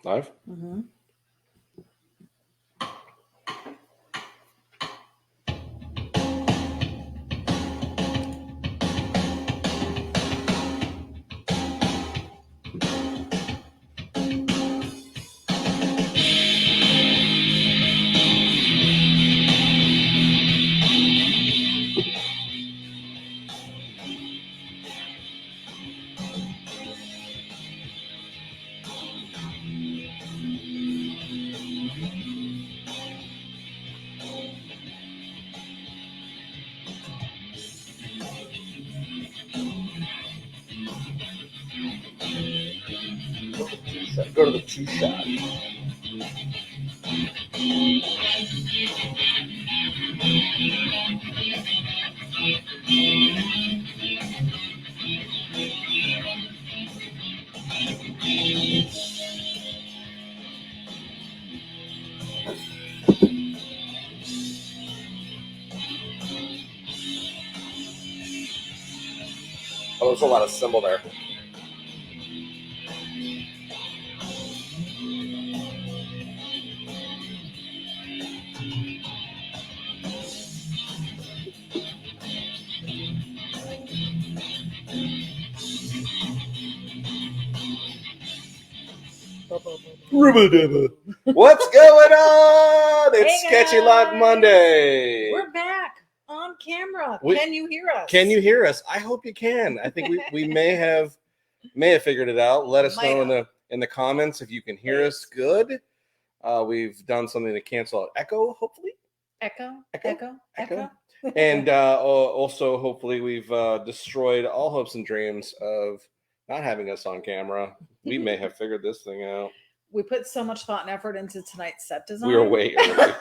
Live? Mm-hmm. Go to the two shot. Oh, there's a lot of symbol there. What's going on? It's Hey, Sketchy guys. Live Monday. We're back on camera. Can you hear us? Can you hear us? I hope you can. I think we may have figured it out. Let us know in the comments if you can hear us good. We've done something to cancel out echo, hopefully. Echo. And also, hopefully, we've destroyed all hopes and dreams of not having us on camera. We may have figured this thing out. We put so much thought and effort into tonight's set design. We were way early.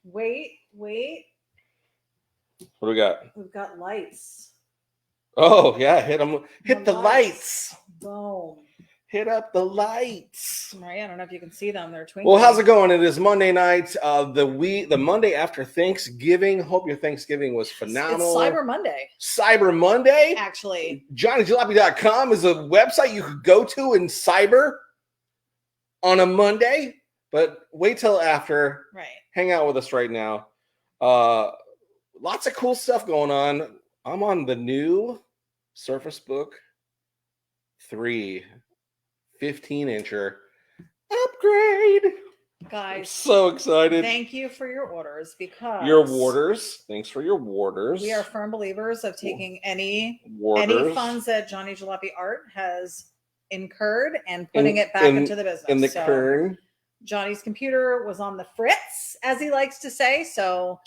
Wait. What do we got? We've got lights. Oh, yeah. Hit them. Hit the lights. Boom. Hit up the lights. Right. I don't know if you can see them. They're twinkling. Well, how's it going? It is Monday night. The Monday after Thanksgiving. Hope your Thanksgiving was phenomenal. It's Cyber Monday. Cyber Monday? Actually. johnnyjalopy.com is a website you could go to in cyber on a Monday. But wait till after. Right. Hang out with us right now. Lots of cool stuff going on. I'm on the new Surface Book 3 15-incher upgrade. Guys, I'm so excited. Thank you for your orders because your warders. Thanks for your warders. We are firm believers of taking any funds that Johnny Jalopy Art has incurred and putting it back into the business. In the kern. Johnny's computer was on the fritz, as he likes to say. So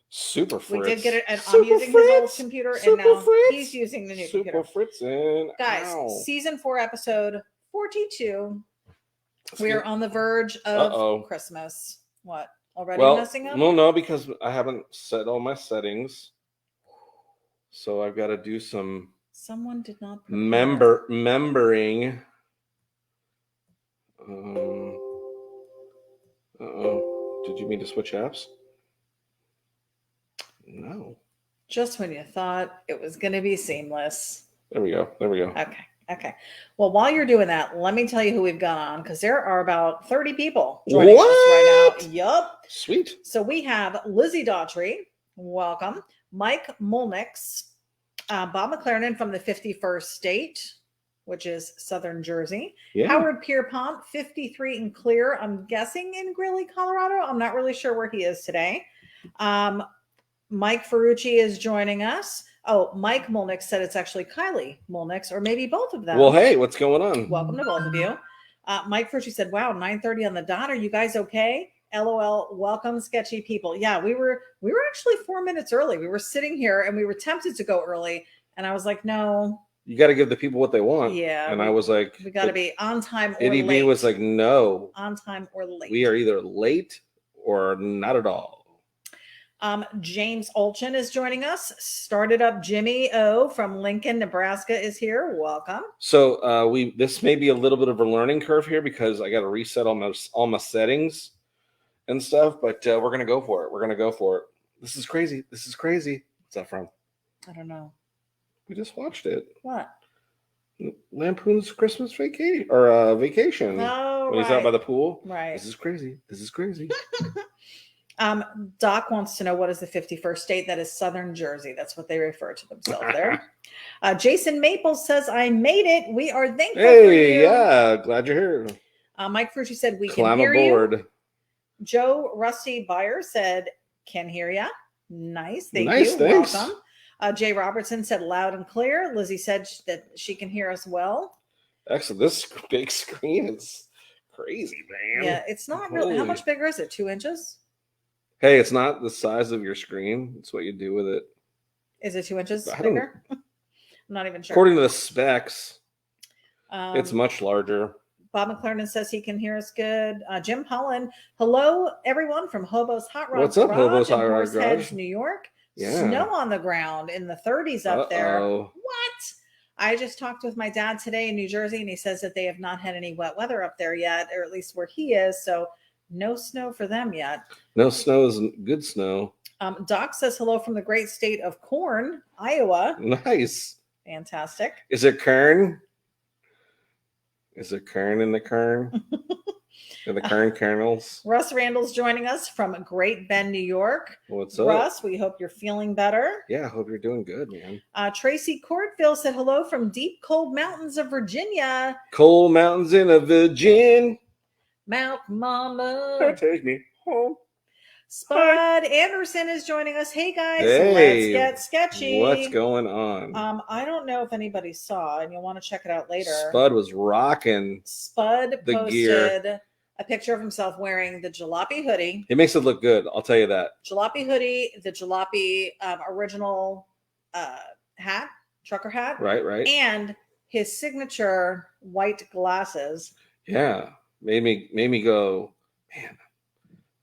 super fritz. We did get it, and I'm using his old computer, and now he's using the new computer. Super fritzin'. Guys, season 4, episode 42. We are on the verge of Christmas. What? Already messing up? Well, no, because I haven't set all my settings. So I've got to do some. Someone did not membering. Did you mean to switch apps? No. Just when you thought it was going to be seamless. There we go. Okay. Well, while you're doing that, let me tell you who we've got on, because there are about 30 people joining us right now. Yup. Sweet. So we have Lizzie Daughtry. Welcome. Mike Mulnix. Bob McLaren from the 51st state, which is Southern Jersey. Yeah. Howard Pierpont, 53 and clear. I'm guessing in Greeley, Colorado. I'm not really sure where he is today. Mike Ferrucci is joining us. Oh, Mike Mulnix said it's actually Kylie Mulnix, or maybe both of them. Well, hey, what's going on? Welcome to both of you. Mike Ferrucci said, wow, 9:30 on the dot. Are you guys okay? LOL. Welcome, sketchy people. Yeah, we were actually 4 minutes early. We were sitting here and we were tempted to go early. And I was like, no. You got to give the people what they want. Yeah. And I was like, we got to be on time or ity-B late. was like, no. On time or late. We are either late or not at all. James Olchin is joining us. Started up Jimmy O from Lincoln, Nebraska is here. Welcome. So this may be a little bit of a learning curve here because I got to reset all my settings and stuff, but we're gonna go for it. This is crazy. What's that from? I don't know. We just watched it. What? Lampoon's Christmas Vacation or Vacation. Oh Oh, when he's out by the pool. Right. This is crazy. This is crazy. Doc wants to know what is the 51st state. That is Southern Jersey. That's what they refer to themselves there. Jason Maples says, I made it. We are thankful for you. Hey, yeah. Glad you're here. Mike Frucci said, we Climb can hear aboard. you. Joe Rusty Byer said, can hear ya. Nice. Thank you. Thanks. Welcome. Jay Robertson said, loud and clear. Lizzie said that she can hear us well. Excellent. This big screen is crazy, man. Yeah, it's not really. How much bigger is it? 2 inches? Hey, it's not the size of your screen. It's what you do with it. Is it 2 inches bigger? I'm not even sure. According to the specs, it's much larger. Bob McLaren says he can hear us good. Jim Holland, hello, everyone from Hobo's Hot Rod What's up, Garage Hobo's in Hot Rod Horseheads, Garage? New York. Yeah. Snow on the ground in the 30s up there. What? I just talked with my dad today in New Jersey, and he says that they have not had any wet weather up there yet, or at least where he is. So no snow for them yet. No snow is good snow. Doc says hello from the great state of Corn, Iowa. Nice. Fantastic. Is it Kern? Is it Kern in the Kern? Are the Kern kernels? Russ Randall's joining us from Great Bend, New York. What's up? Russ, we hope you're feeling better. Yeah, I hope you're doing good, man. Tracy Cordville said hello from deep, cold mountains of Virginia. Cold mountains in a Virgin. Mount Mama. Take me home. Spud Anderson is joining us. Hey, guys. Hey, let's get sketchy. What's going on? I don't know if anybody saw, and you'll want to check it out later. Spud was rocking. Spud the posted gear. A picture of himself wearing the jalopy hoodie. It makes it look good. I'll tell you that. Jalopy hoodie, the jalopy original hat, trucker hat. Right. And his signature white glasses. Yeah. Made me go, man,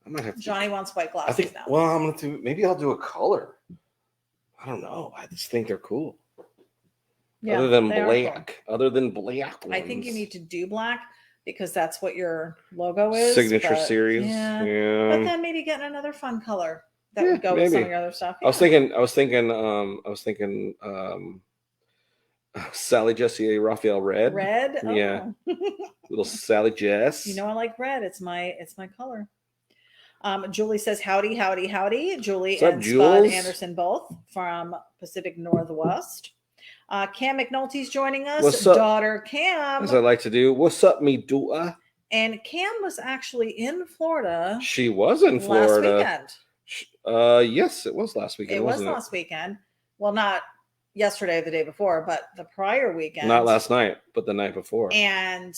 I might have to. Johnny wants white glasses I think, now. well, I'm going to maybe I'll do a color. I don't know. I just think they're cool. Yeah, other than they black. cool. Other than black ones. I think you need to do black because that's what your logo is. Signature series. Yeah. Yeah. But then maybe getting another fun color that would go with some of your other stuff. Yeah. I was thinking Sally Jesse Raphael red. Red? Oh. Yeah. Little Sally Jess. You know I like red. It's my color. Julie says howdy. Julie What's up, and Jules? Spud Anderson both from Pacific Northwest. Cam McNulty's joining us. What's up? Daughter Cam. As I like to do. What's up, me doa? And Cam was actually in Florida. She was in Florida. Last weekend. Yes, it was last weekend. It was last weekend. Well, not yesterday or the day before, but the prior weekend. Not last night, but the night before. And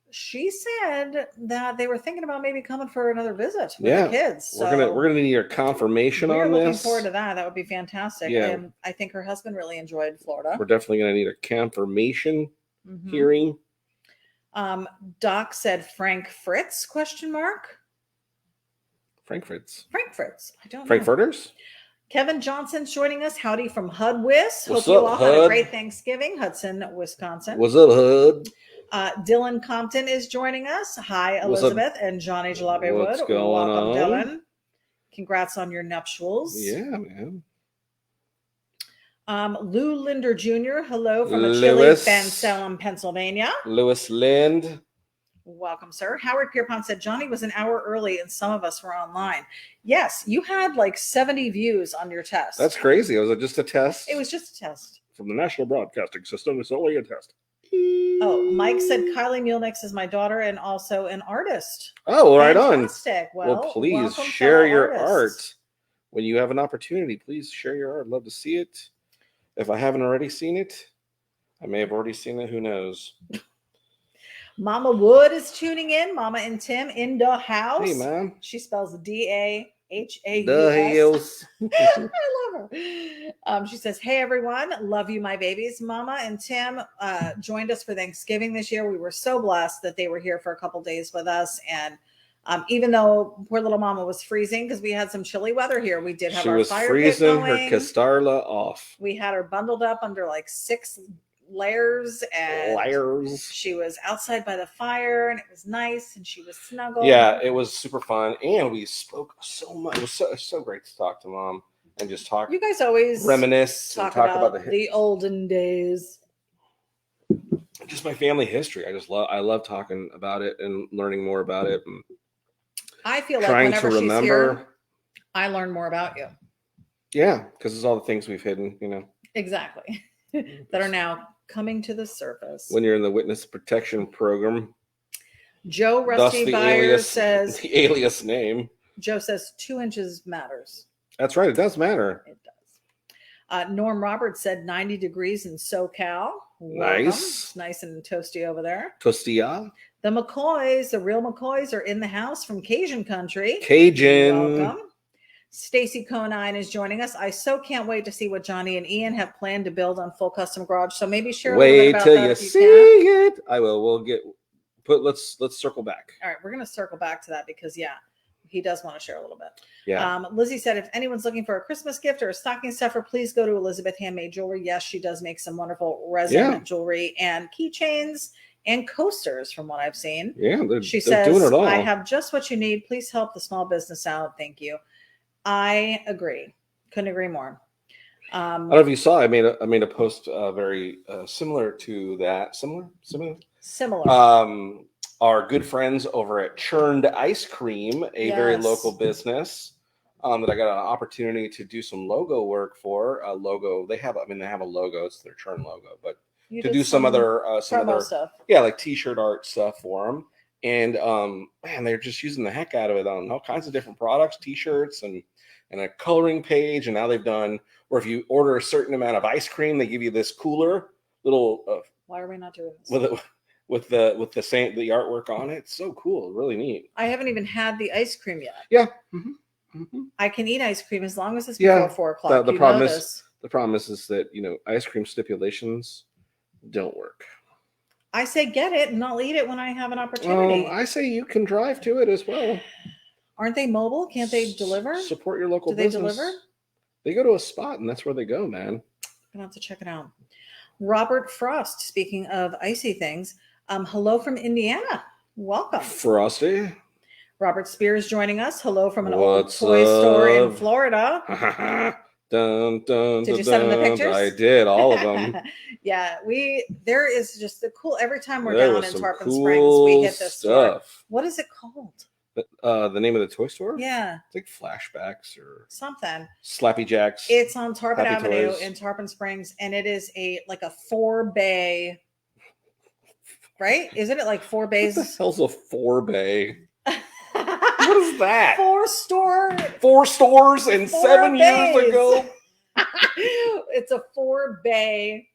she said that they were thinking about maybe coming for another visit with the kids. So we're gonna need your confirmation on this. We're looking forward to that. That would be fantastic. Yeah. And I think her husband really enjoyed Florida. We're definitely gonna need a confirmation hearing. Doc said Frank Fritz ? Frank Fritz. I don't know. Frankfurters? Kevin Johnson's joining us. Howdy from Hudwis. What's Hope you up, all had a Hud? great Thanksgiving. Hudson, Wisconsin. What's up, Hud? Dylan Compton is joining us. Hi, What's Elizabeth and Johnny Jalopy Wood. What's going Welcome, on? Dylan. Congrats on your nuptials. Yeah, man. Lou Linder Jr. Hello from Lewis. chilly Ben Salem, Pennsylvania. Lewis Lind. Welcome, sir. Howard Pierpont said Johnny was an hour early and some of us were online. Yes, you had like 70 views on your test. That's crazy. Was it just a test? It was just a test. From the National Broadcasting System. It's only a test. Oh, Mike said Kylie Mulnix is my daughter and also an artist. Oh, right Fantastic. on. Well, please welcome, share fellow your artists. art when you have an opportunity. Please share your art. I'd love to see it. If I haven't already seen it, I may have already seen it. Who knows? Mama Wood is tuning in. Mama and Tim in the house. Hey, man. She spells DAHAUS. The I love her. She says, hey, everyone. Love you, my babies. Mama and Tim joined us for Thanksgiving this year. We were so blessed that they were here for a couple days with us. And even though poor little Mama was freezing because we had some chilly weather here, we did have our fire pit going. Her Castarla off. We had her bundled up under like 6 layers and she was outside by the fire and it was nice and she was snuggled. Yeah, it was super fun and we spoke so much. It was so great to talk to Mom and just talk. You guys always reminisce talk and talk about about the olden days. just my family history. I love talking about it and learning more about it. And I feel like whenever she's here, I learn more about you. Yeah, because it's all the things we've hidden, Exactly. That are now coming to the surface. When you're in the witness protection program. Joe Rusty Byers says the alias name. Joe says 2 inches matters. That's right. It does matter. It does. Norm Roberts said 90 degrees in SoCal. Nice. Nice and toasty over there. Toastia. The McCoys, the real McCoys, are in the house from Cajun country. Cajun. Welcome. Stacy Conine is joining us. I so can't wait to see what Johnny and Ian have planned to build on Full Custom Garage. So maybe share a little bit about that. Wait till you see it. I will. Let's circle back. All right, we're going to circle back to that because he does want to share a little bit. Yeah. Lizzie said, if anyone's looking for a Christmas gift or a stocking stuffer, please go to Elizabeth Handmade Jewelry. Yes, she does make some wonderful resin jewelry and keychains and coasters from what I've seen. Yeah, she they're says, doing it all. I have just what you need. Please help the small business out. Thank you. I agree. Couldn't agree more. I don't know if you saw. I made a post very similar to that. Similar. Our good friends over at Churned Ice Cream, a very local business, that I got an opportunity to do some logo work for. A logo. They have a logo. It's their Churn logo, but to do some other stuff. Yeah, like T-shirt art stuff for them. And man, they're just using the heck out of it on all kinds of different products, T-shirts and a coloring page. And now they've done, or if you order a certain amount of ice cream, they give you this cooler little. Why are we not doing this? With the artwork on it? It's so cool, really neat. I haven't even had the ice cream yet. Yeah. I can eat ice cream as long as it's before 4 o'clock. The problem is that ice cream stipulations don't work. I say get it and I'll eat it when I have an opportunity. I say you can drive to it as well. Aren't they mobile? Can't they deliver? Support your local business. Do they deliver? They go to a spot and that's where they go, man. I'm gonna have to check it out. Robert Frost, speaking of icy things, hello from Indiana. Welcome. Frosty. Robert Spears joining us. Hello from an old toy store in Florida. Dun, dun, did you send him the pictures? I did, all of them. Yeah, there is just the cool. Every time we're down in Tarpon Springs, we hit this store. What is it called? The name of the toy store? Yeah, it's like Flashbacks or something. Slappy Jacks. It's on Tarpon Avenue in Tarpon Springs, and it is like a 4-bay. Right? Isn't it like 4 bays? What the hell's a 4-bay? What is that? 4 stores and 7 years ago. It's a 4-bay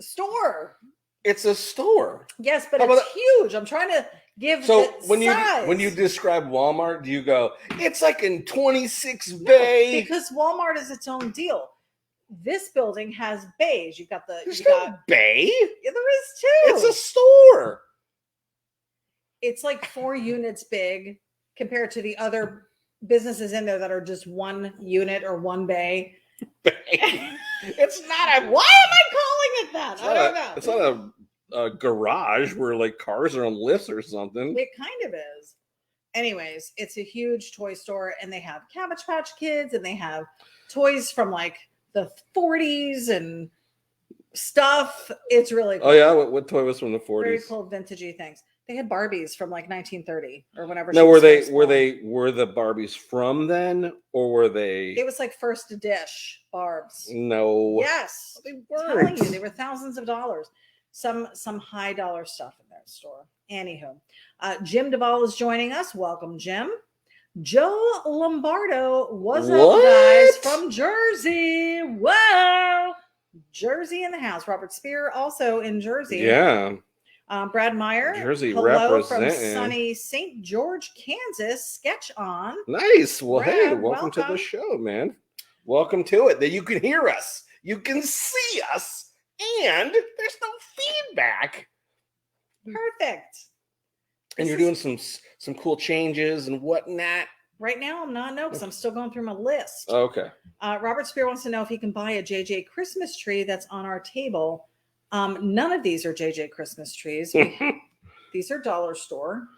store. It's a store. Yes, but it's huge. I'm trying to give. So when you describe Walmart, do you go, it's like in 26 bay? Because Walmart is its own deal. This building has bays. You've got There's no bay. Yeah, there is too. It's a store. It's like 4 units big compared to the other businesses in there that are just 1 unit or 1 bay. It's not a. Why am I calling it that? I don't know. It's not a garage where like cars are on lifts or something. It kind of is. Anyways, it's a huge toy store, and they have Cabbage Patch Kids, and they have toys from like the 40s and stuff. It's really cool. Oh yeah, what toy was from the 40s? Very cool vintagey things. They had Barbies from like 1930 or whenever. No, were the Barbies from then, or were they? It was like first dish Barbs. No. Yes, they weren't. I'm telling you, they were thousands of dollars. Some high dollar stuff in that store. Anywho, Jim Duvall is joining us. Welcome, Jim. Joe Lombardo, what's up, guys, from Jersey? Whoa, Jersey in the house. Robert Spear also in Jersey. Yeah. Brad Meyer, Jersey hello from sunny St. George, Kansas. Sketch on. Nice. Well, Brad, hey, welcome to the show, man. Welcome to it. That you can hear us, you can see us, and there's no feedback. Perfect. And you're doing some cool changes and whatnot. Right now, I'm not, because I'm still going through my list. Okay. Robert Spear wants to know if he can buy a JJ Christmas tree that's on our table. None of these are JJ Christmas trees. These are dollar store.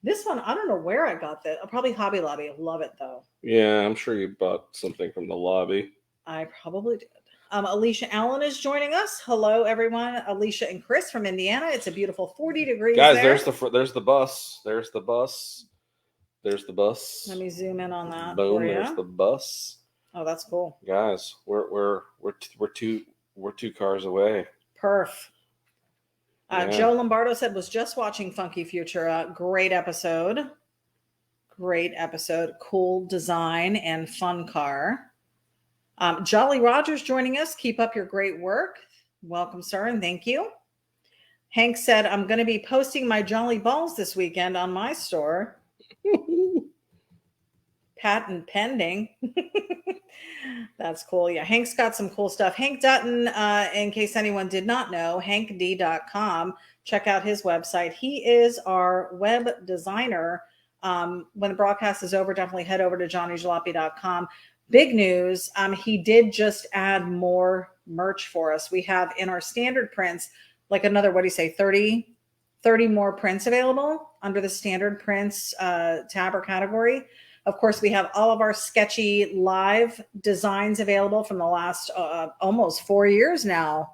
This one, I don't know where I got that. Probably Hobby Lobby. Love it though. Yeah, I'm sure you bought something from the lobby. I probably did. Alicia Allen is joining us. Hello, everyone. Alicia and Chris from Indiana. It's a beautiful 40 degrees Guys, there. there's the bus. There's the bus. There's the bus. Let me zoom in on that. Boom, there's the bus. Oh, that's cool. Guys, we're two cars away. Perf. Joe Lombardo said, was just watching Funky Future. Great episode. Great episode. Cool design and fun car. Jolly Rogers joining us. Keep up your great work. Welcome, sir, and thank you. Hank said, I'm going to be posting my Jolly Balls this weekend on my store. Patent pending. That's cool. Yeah, Hank's got some cool stuff. Hank Dutton, in case anyone did not know, hankd.com. Check out his website. He is our web designer. When the broadcast is over, definitely head over to johnnyjalopy.com. Big news. He did just add more merch for us. We have in our standard prints, like another, 30 more prints available under the standard prints tab or category. Of course, we have all of our Sketchy live designs available from the last almost 4 years now.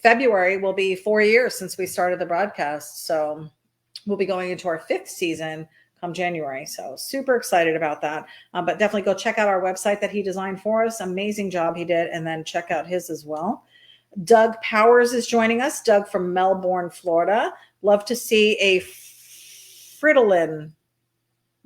February will be 4 years since we started the broadcast. So we'll be going into our 5th season come January. So super excited about that. But definitely go check out our website that he designed for us. Amazing job he did. And then check out his as well. Doug Powers is joining us. Doug from Melbourne, Florida. Love to see a Fridolin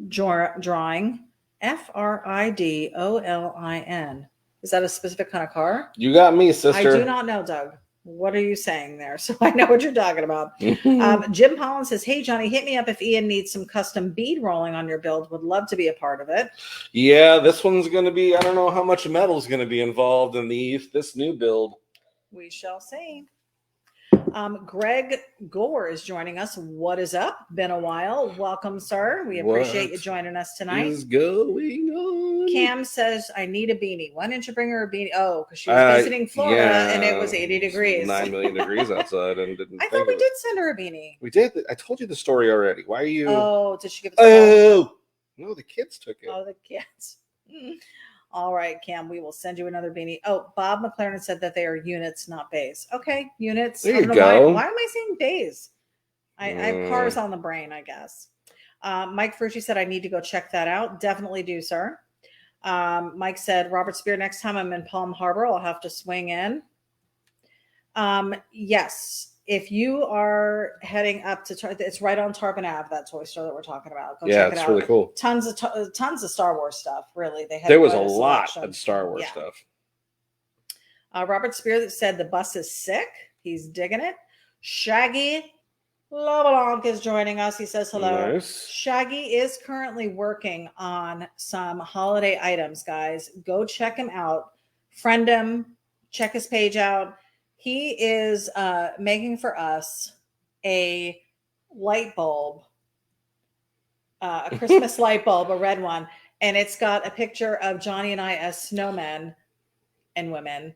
drawing. Fridolin. Is that a specific kind of car? You got me, sister. I do not know, Doug. What are you saying there? So I know what you're talking about. Jim Holland says, hey, Johnny, hit me up if Ian needs some custom bead rolling on your build. Would love to be a part of it. Yeah, this one's going to be, I don't know how much metal is going to be involved in this new build. We shall see. Greg Gore is joining us. What is up? Been a while. Welcome, sir. We appreciate you joining us tonight. What is going on? Cam says, I need a beanie. Why didn't you bring her a beanie? Oh, because she was visiting Florida and it was 80 degrees. 9 million degrees outside. And didn't I thought we did send her a beanie. We did. I told you the story already. Why are you? Oh, did she give us a call? No, the kids took it. Oh, the kids. All right, Cam, we will send you another beanie. Oh, Bob McLaren said that they are units, not bays. Okay, units. There you go. Why am I saying bays? I have cars on the brain, I guess. Mike Frucci said, I need to go check that out. Definitely do, sir. Mike said, Robert Spear, next time I'm in Palm Harbor, I'll have to swing in. Yes. If you are heading up to, it's right on Tarpon Ave, that toy store that we're talking about. Go check it out. It's really cool. Tons of Star Wars stuff. Really, there was a lot of Star Wars stuff. Robert Spear said the bus is sick. He's digging it. Shaggy LeBlanc is joining us. He says hello. Nice. Shaggy is currently working on some holiday items, guys. Go check him out. Friend him. Check his page out. He is making for us a light bulb, a Christmas light bulb, a red one. And it's got a picture of Johnny and I as snowmen and women.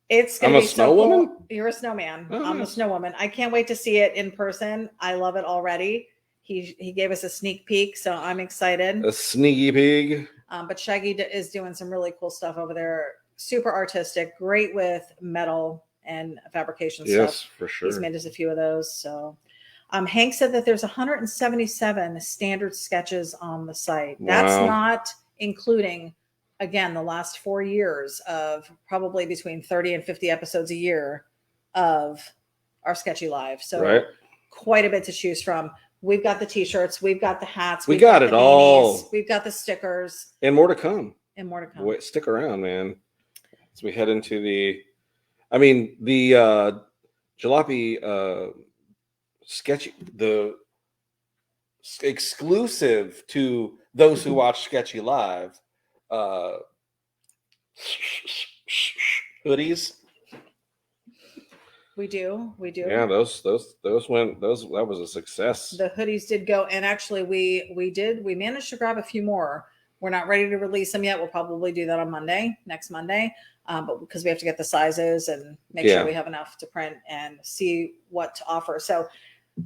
It's going to be so cool. You're a snowman. Oh, I'm a snowwoman. I can't wait to see it in person. I love it already. He gave us a sneak peek, so I'm excited. A sneaky pig. But Shaggy is doing some really cool stuff over there. Super artistic, great with metal and fabrication stuff. Yes, for sure. He's made us a few of those. So Hank said that there's 177 standard sketches on the site. Wow. That's not including, again, the last 4 years of probably between 30 and 50 episodes a year of our Sketchy Live. So quite a bit to choose from. We've got the t-shirts. We've got the hats. We got it all. We've got the stickers. And more to come. Wait, stick around, man. As we head into the Jalopy Sketchy, the exclusive to those who watch Sketchy Live hoodies. We do. Yeah, those went. That was a success. The hoodies did go, and actually we managed to grab a few more. We're not ready to release them yet. We'll probably do that on next Monday. But because we have to get the sizes and make sure we have enough to print and see what to offer. So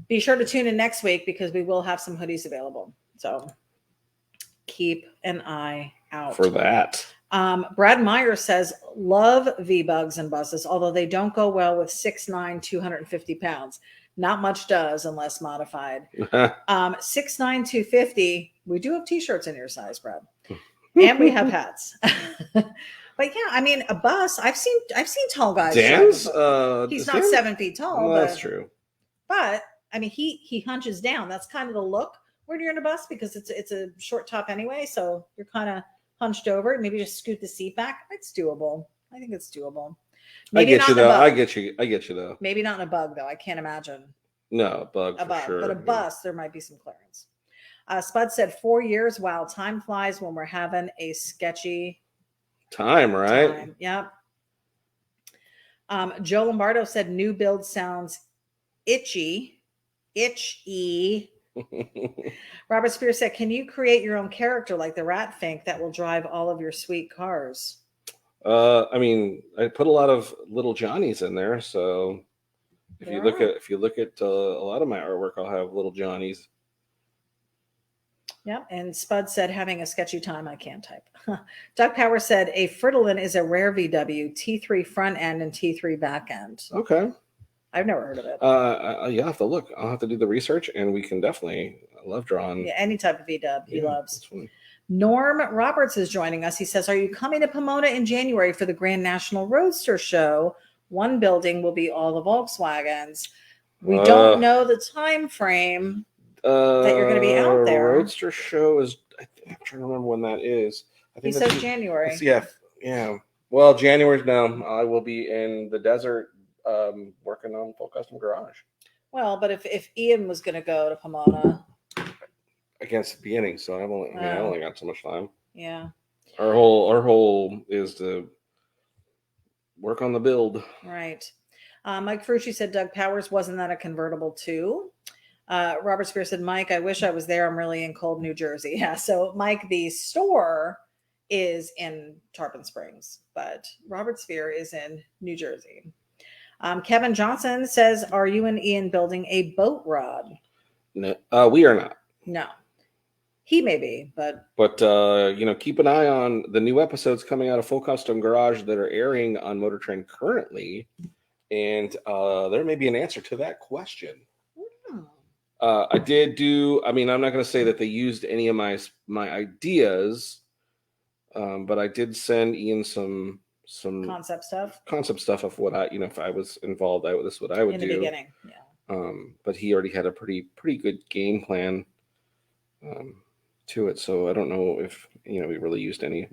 be sure to tune in next week because we will have some hoodies available. So keep an eye out for that. Brad Meyer says, love V-Bugs and buses, although they don't go well with 6'9", 250 pounds. Not much does unless modified. 6'9", 250. We do have t-shirts in your size, Brad. And we have hats. But yeah, I mean, a bus, I've seen tall guys. Dan's he's not 7 feet tall. Well, that's true. But I mean, he hunches down. That's kind of the look when you're in a bus because it's a short top anyway. So you're kind of hunched over. Maybe just scoot the seat back. It's doable. I think it's doable. Maybe I get you though. I get you though. Maybe not in a bug though. I can't imagine. No, bug for sure. But a bus, there might be some clearance. Spud said 4 years. Wow, time flies when we're having a sketchy time, right? Time. Yep. Joe Lombardo said new build sounds itchy. Robert Spears said, can you create your own character like the ratfink that will drive all of your sweet cars? I mean, I put a lot of little Johnnies in there, so if you look at a lot of my artwork, I'll have little Johnnies. Yeah, and Spud said, having a sketchy time, I can't type. Doug Power said, a Fridolin is a rare VW, T3 front end and T3 back end. Okay. I've never heard of it. You have to look. I'll have to do the research, and we can definitely. I love drawing. Yeah, any type of VW he loves. Norm Roberts is joining us. He says, are you coming to Pomona in January for the Grand National Roadster Show? One building will be all the Volkswagens. We don't know the time frame that you're going to be out there. Roadster Show is, I'm trying to remember when that is. I think he says January. Yeah. Well, January's now. I will be in the desert working on full custom garage. Well, but if Ian was going to go to Pomona against the beginning, so I only got so much time. Yeah. Our whole is to work on the build. Right. Mike Frucci said Doug Powers, wasn't that a convertible too? Robert Spear said, Mike, I wish I was there. I'm really in cold New Jersey. Yeah. So Mike, the store is in Tarpon Springs, but Robert Spear is in New Jersey. Kevin Johnson says, are you and Ian building a boat rod? No, we are not. No. He may be, but keep an eye on the new episodes coming out of Full Custom Garage that are airing on Motor Trend currently, and there may be an answer to that question. I did do. I mean, I'm not going to say that they used any of my ideas, but I did send Ian some concept stuff of what if I was involved, this is what I would do in the beginning. Yeah. But he already had a pretty good game plan to it, so I don't know if we really used any of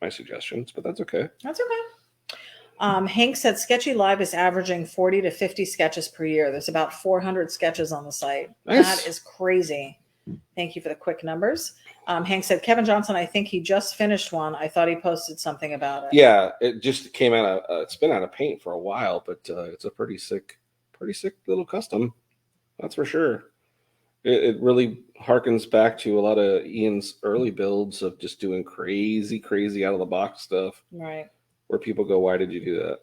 my suggestions, but that's okay. That's okay. Hank said Sketchy Live is averaging 40 to 50 sketches per year. There's about 400 sketches on the site. Nice. That is crazy. Thank you for the quick numbers. Hank said Kevin Johnson, I think he just finished one. I thought he posted something about it. Yeah, it just came out of it's been out of paint for a while, but it's a pretty sick little custom. That's for sure. It really harkens back to a lot of Ian's early builds of just doing crazy out of the box stuff. Right. Where people go, why did you do that?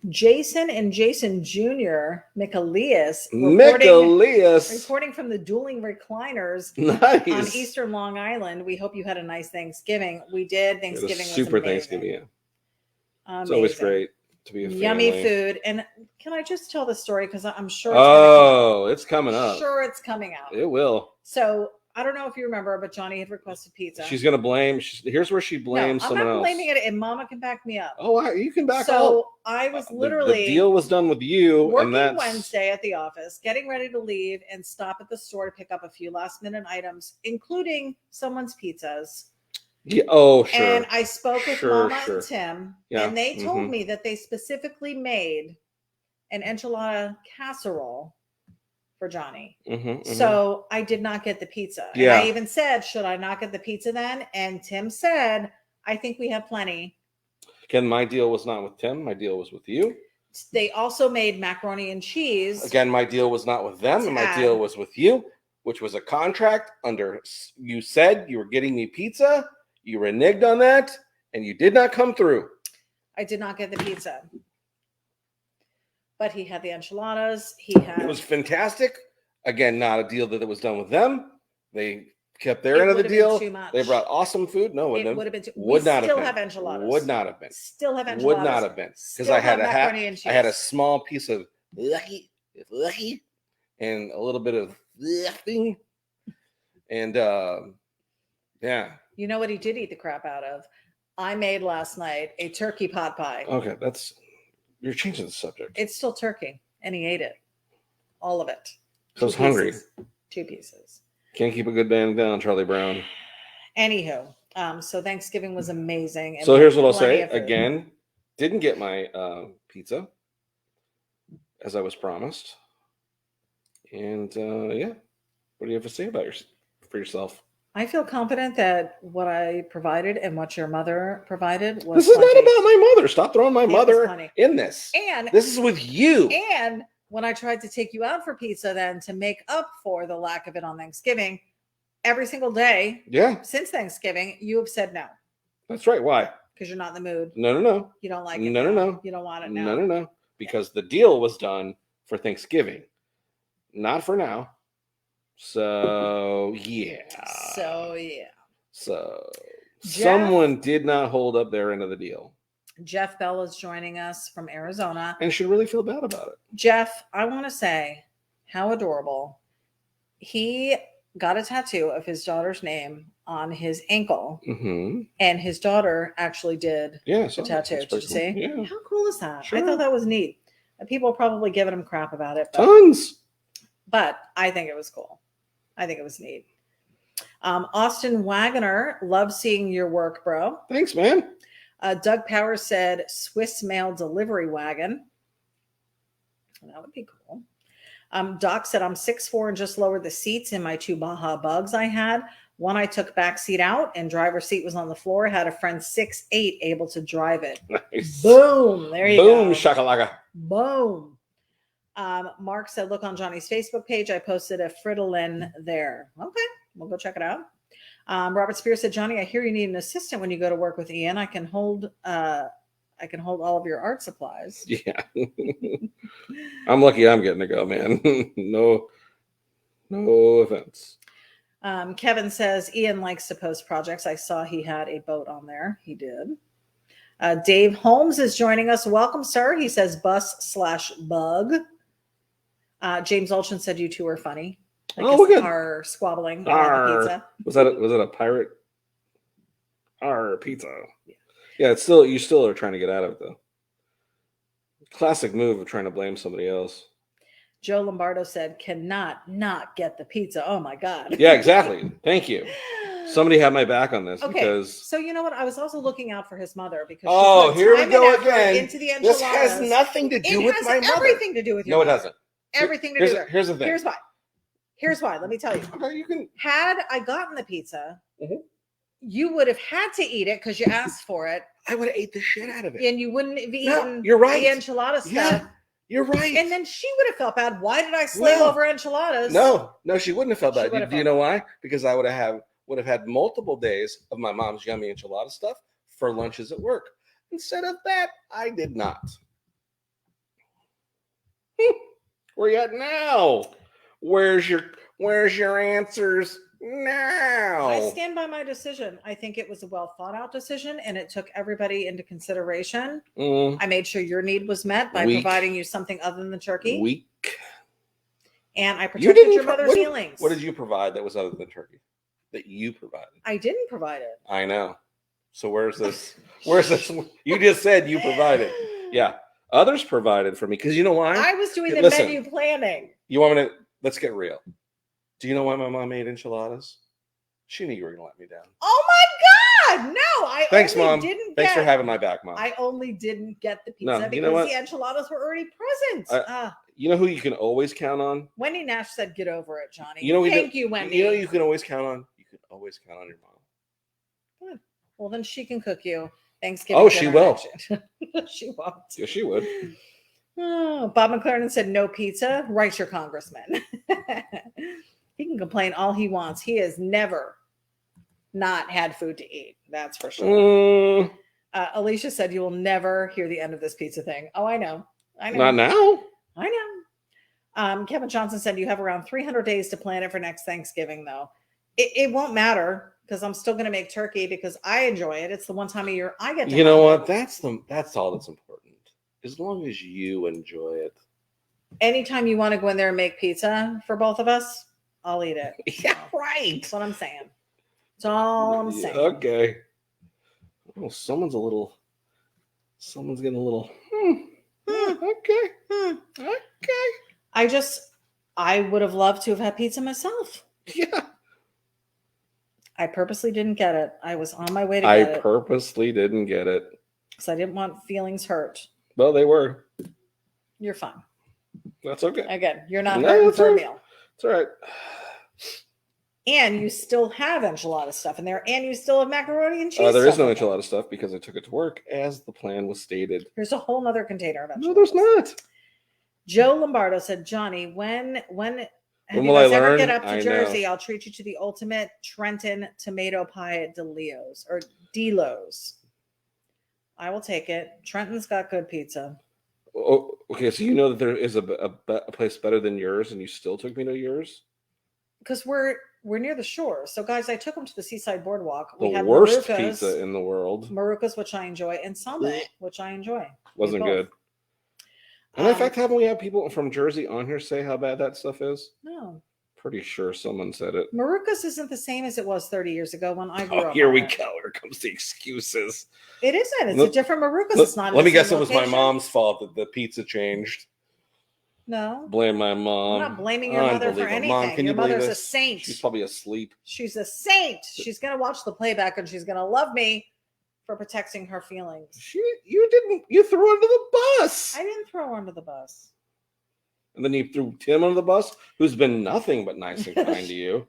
Jason and Jason Jr. Michaelius reporting from the Dueling Recliners on Eastern Long Island. We hope you had a nice Thanksgiving. We did. Thanksgiving was super amazing. Thanksgiving. Yeah. It's always great to be a family. Yummy food. And can I just tell the story because I'm sure it's coming up. Sure, it's coming out. It will. So I don't know if you remember, but Johnny had requested pizza. She's going to blame. Here's where she blames someone else. I'm not blaming it, and Mama can back me up. Oh, you can back up. So I was literally... The deal was done with you. Working Wednesday at the office, getting ready to leave and stop at the store to pick up a few last-minute items, including someone's pizzas. Yeah. Oh, sure. And I spoke with Mama and Tim, and they told me that they specifically made an enchilada casserole for Johnny. So I did not get the pizza. And I even said, should I not get the pizza then? And Tim said, I think we have plenty. Again, my deal was not with Tim. My deal was with you. They also made macaroni and cheese. Again, my deal was not with them. And my deal was with you, which was a contract under, you said you were getting me pizza. You reneged on that and you did not come through. I did not get the pizza. But he had the enchiladas. It was fantastic. Again, not a deal that was done with them. They kept their end of the would've been deal. too much. They brought awesome food. No, It would have been. would not still have been. enchiladas. Would not have been. Still have enchiladas. Would not have been because I had macaroni and cheese. I had a small piece of lucky and a little bit of thing, and yeah. You know what he did eat the crap out of? I made last night a turkey pot pie. Okay, you're changing the subject. It's still turkey, and he ate it, all of it. So I was hungry. 2 pieces. Can't keep a good man down, Charlie Brown. Anywho, so Thanksgiving was amazing. So here's what I'll say again: didn't get my pizza as I was promised, and yeah. What do you have to say for yourself? I feel confident that what I provided and what your mother provided was. This is not about my mother. Stop throwing my mother in this. And this is with you. And when I tried to take you out for pizza, then to make up for the lack of it on Thanksgiving, every single day, since Thanksgiving, you have said no. That's right. Why? Because you're not in the mood. No. You don't like it. No. You don't want it now. No. Because the deal was done for Thanksgiving, not for now. So yeah. So someone did not hold up their end of the deal. Jeff Bell is joining us from Arizona. And should really feel bad about it. Jeff, I want to say how adorable. He got a tattoo of his daughter's name on his ankle. Mm-hmm. And his daughter actually did the tattoo. Did you see? Yeah. How cool is that? Sure. I thought that was neat. People are probably giving him crap about it. Tons. But I think it was cool. I think it was neat. Austin Wagoner, love seeing your work, bro. Thanks, man. Doug Powers said Swiss mail delivery wagon. That would be cool. Doc said I'm 6'4" and just lowered the seats in my 2 Baja Bugs I had. One I took back seat out and driver's seat was on the floor. Had a friend 6'8" able to drive it. Nice. Boom. There you go. Boom shakalaka. Boom. Mark said, look on Johnny's Facebook page. I posted a Fridolin there. Okay, we'll go check it out. Robert Spears said, Johnny, I hear you need an assistant when you go to work with Ian. I can hold all of your art supplies. Yeah. I'm lucky I'm getting to go, man. No offense. Kevin says Ian likes to post projects. I saw he had a boat on there. He did. Dave Holmes is joining us. Welcome, sir. He says bus/bug. James Olchin said you two are funny. Look at our squabbling on the pizza. Was that a pirate? Our pizza. Yeah, it's still you still are trying to get out of it though. Classic move of trying to blame somebody else. Joe Lombardo said, cannot not get the pizza. Oh my God. Yeah, exactly. Thank you. Somebody had my back on this because. So you know what? I was also looking out for his mother because. Here we go again. Into the enchiladas. This has nothing to do with my mother. It has everything to do with your mother. No, it doesn't. Everything to do with her. Here's the thing. Here's why. Let me tell you. Okay, you can. Had I gotten the pizza, you would have had to eat it because you asked for it. I would have ate the shit out of it. And you wouldn't have eaten you're right. the enchilada stuff. Yeah, you're right. And then she would have felt bad. Why did I slave over enchiladas? No, she wouldn't have felt bad. Do you know why? Because I would have had multiple days of my mom's yummy enchilada stuff for lunches at work. Instead of that, I did not. Where you at now? Where's your answers now? I stand by my decision. I think it was a well thought out decision and it took everybody into consideration. I made sure your need was met by providing you something other than the turkey. Weak. And I protected your mother's feelings. What did you provide that was other than turkey? That you provided? I didn't provide it. I know. So where's this? You just said you provided. Yeah. Others provided for me because you know why? I was doing the menu planning. You want me to? Let's get real. Do you know why my mom made enchiladas? She knew you were going to let me down. Oh my God! No, Thanks, Mom. Thanks for having my back, Mom. I only didn't get the pizza because the enchiladas were already present. You know who you can always count on? Wendy Nash said, "Get over it, Johnny." Thank you, Wendy. You know you can always count on. You can always count on your mom. Good. Well, then she can cook you Thanksgiving. Oh, she will. She won't. Yes, she would. Oh, Bob McLaren said no pizza. Write your congressman. He can complain all he wants. He has never not had food to eat. That's for sure. Alicia said you will never hear the end of this pizza thing. Oh, I know. Not now. I know. Kevin Johnson said you have around 300 days to plan it for next Thanksgiving, though. It won't matter because I'm still going to make turkey because I enjoy it. It's the one time of year I get to You know have what? That's all that's important. As long as you enjoy it. Anytime you want to go in there and make pizza for both of us, I'll eat it. Yeah, right. That's what I'm saying. That's all I'm saying. Okay. Oh, someone's getting a little. Okay. Okay. I would have loved to have had pizza myself. Yeah. I purposely didn't get it. I was on my way to get it. I purposely didn't get it. Because I didn't want feelings hurt. Well, they were. You're fine. That's okay. Again, you're not hurting for a meal. It's all right. And you still have enchilada stuff in there, and you still have macaroni and cheese. There is no enchilada stuff because I took it to work as the plan was stated. There's a whole other container of enchiladas. No, there's not. Joe Lombardo said, Johnny, when you will I guys ever learn? get up to I Jersey, know. I'll treat you to the ultimate Trenton tomato pie at DeLeo's or Delo's. I will take it. Trenton's got good pizza. Oh, okay. So you know that there is a place better than yours, and you still took me to yours? Because we're near the shore. So, guys, I took them to the Seaside Boardwalk. The We had worst Marucas, pizza in the world. Marucas, which I enjoy, and Summit, which I enjoy. Wasn't good. And in fact, haven't we had people from Jersey on here say how bad that stuff is? No. Pretty sure someone said it. Marucas isn't the same as it was 30 years ago when I grew up. Here we go. Here comes the excuses. It isn't. It's a different Marucas. It's not. Let me guess. It was my mom's fault that the pizza changed. No. Blame my mom. I'm not blaming your mother for anything. Mom, can your you believe mother's this? a saint. She's probably asleep. She's a saint. She's gonna watch the playback and she's gonna love me for protecting her feelings. You threw her under the bus. I didn't throw her under the bus. And then you threw Tim under the bus, who's been nothing but nice and kind to you.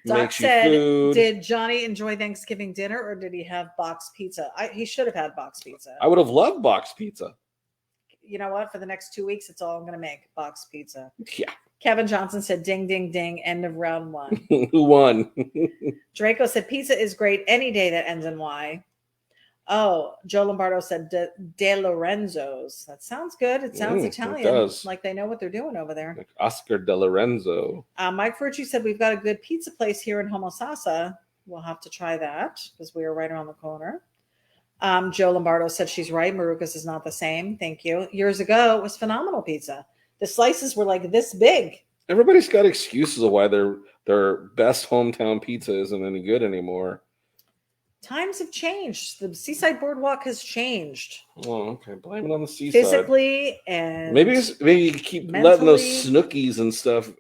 Doc said, did Johnny enjoy Thanksgiving dinner or did he have box pizza? He should have had box pizza. I would have loved box pizza. You know what? For the next 2 weeks, it's all I'm going to make. Box pizza. Yeah. Kevin Johnson said, ding, ding, ding. End of round one. Who won? Draco said, pizza is great any day that ends in Y. Oh, Joe Lombardo said De Lorenzo's. That sounds good. It sounds Italian. It does. Like they know what they're doing over there. Like Oscar De Lorenzo. Mike Ferrucci said, we've got a good pizza place here in Homosassa. We'll have to try that because we are right around the corner. Joe Lombardo said she's right. Marucas is not the same. Thank you. Years ago, it was phenomenal pizza. The slices were like this big. Everybody's got excuses of why their best hometown pizza isn't any good anymore. Times have changed. The Seaside Boardwalk has changed. Oh, okay. Blame it on the seaside. Physically and maybe you keep mentally. letting those snookies and stuff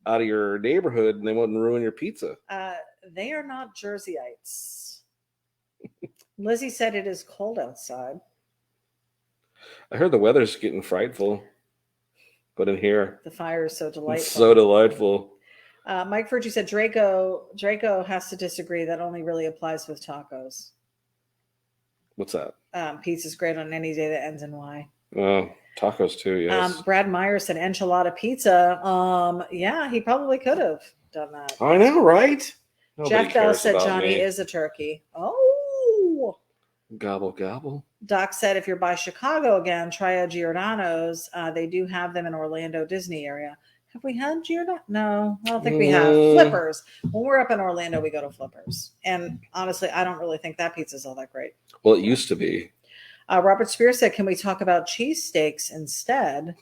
out of your neighborhood, and they wouldn't ruin your pizza. They are not Jerseyites. Lizzie said it is cold outside. I heard the weather's getting frightful, but in here, the fire is so delightful. It's so delightful. Mike Fergie said Draco has to disagree. That only really applies with tacos. What's that? Pizza's great on any day that ends in Y. Oh, tacos too, yes. Brad Meyer said enchilada pizza. Yeah, he probably could have done that. I know, right? Nobody Jeff Bell said Johnny is a turkey. Oh. Gobble, gobble. Doc said if you're by Chicago again, try a Giordano's. They do have them in Orlando, Disney area. Have we had Giordano? No, I don't think we have. Flippers. When we're up in Orlando, we go to Flippers. And honestly, I don't really think that pizza's all that great. Well, it used to be. Robert Spear said, can we talk about cheesesteaks instead?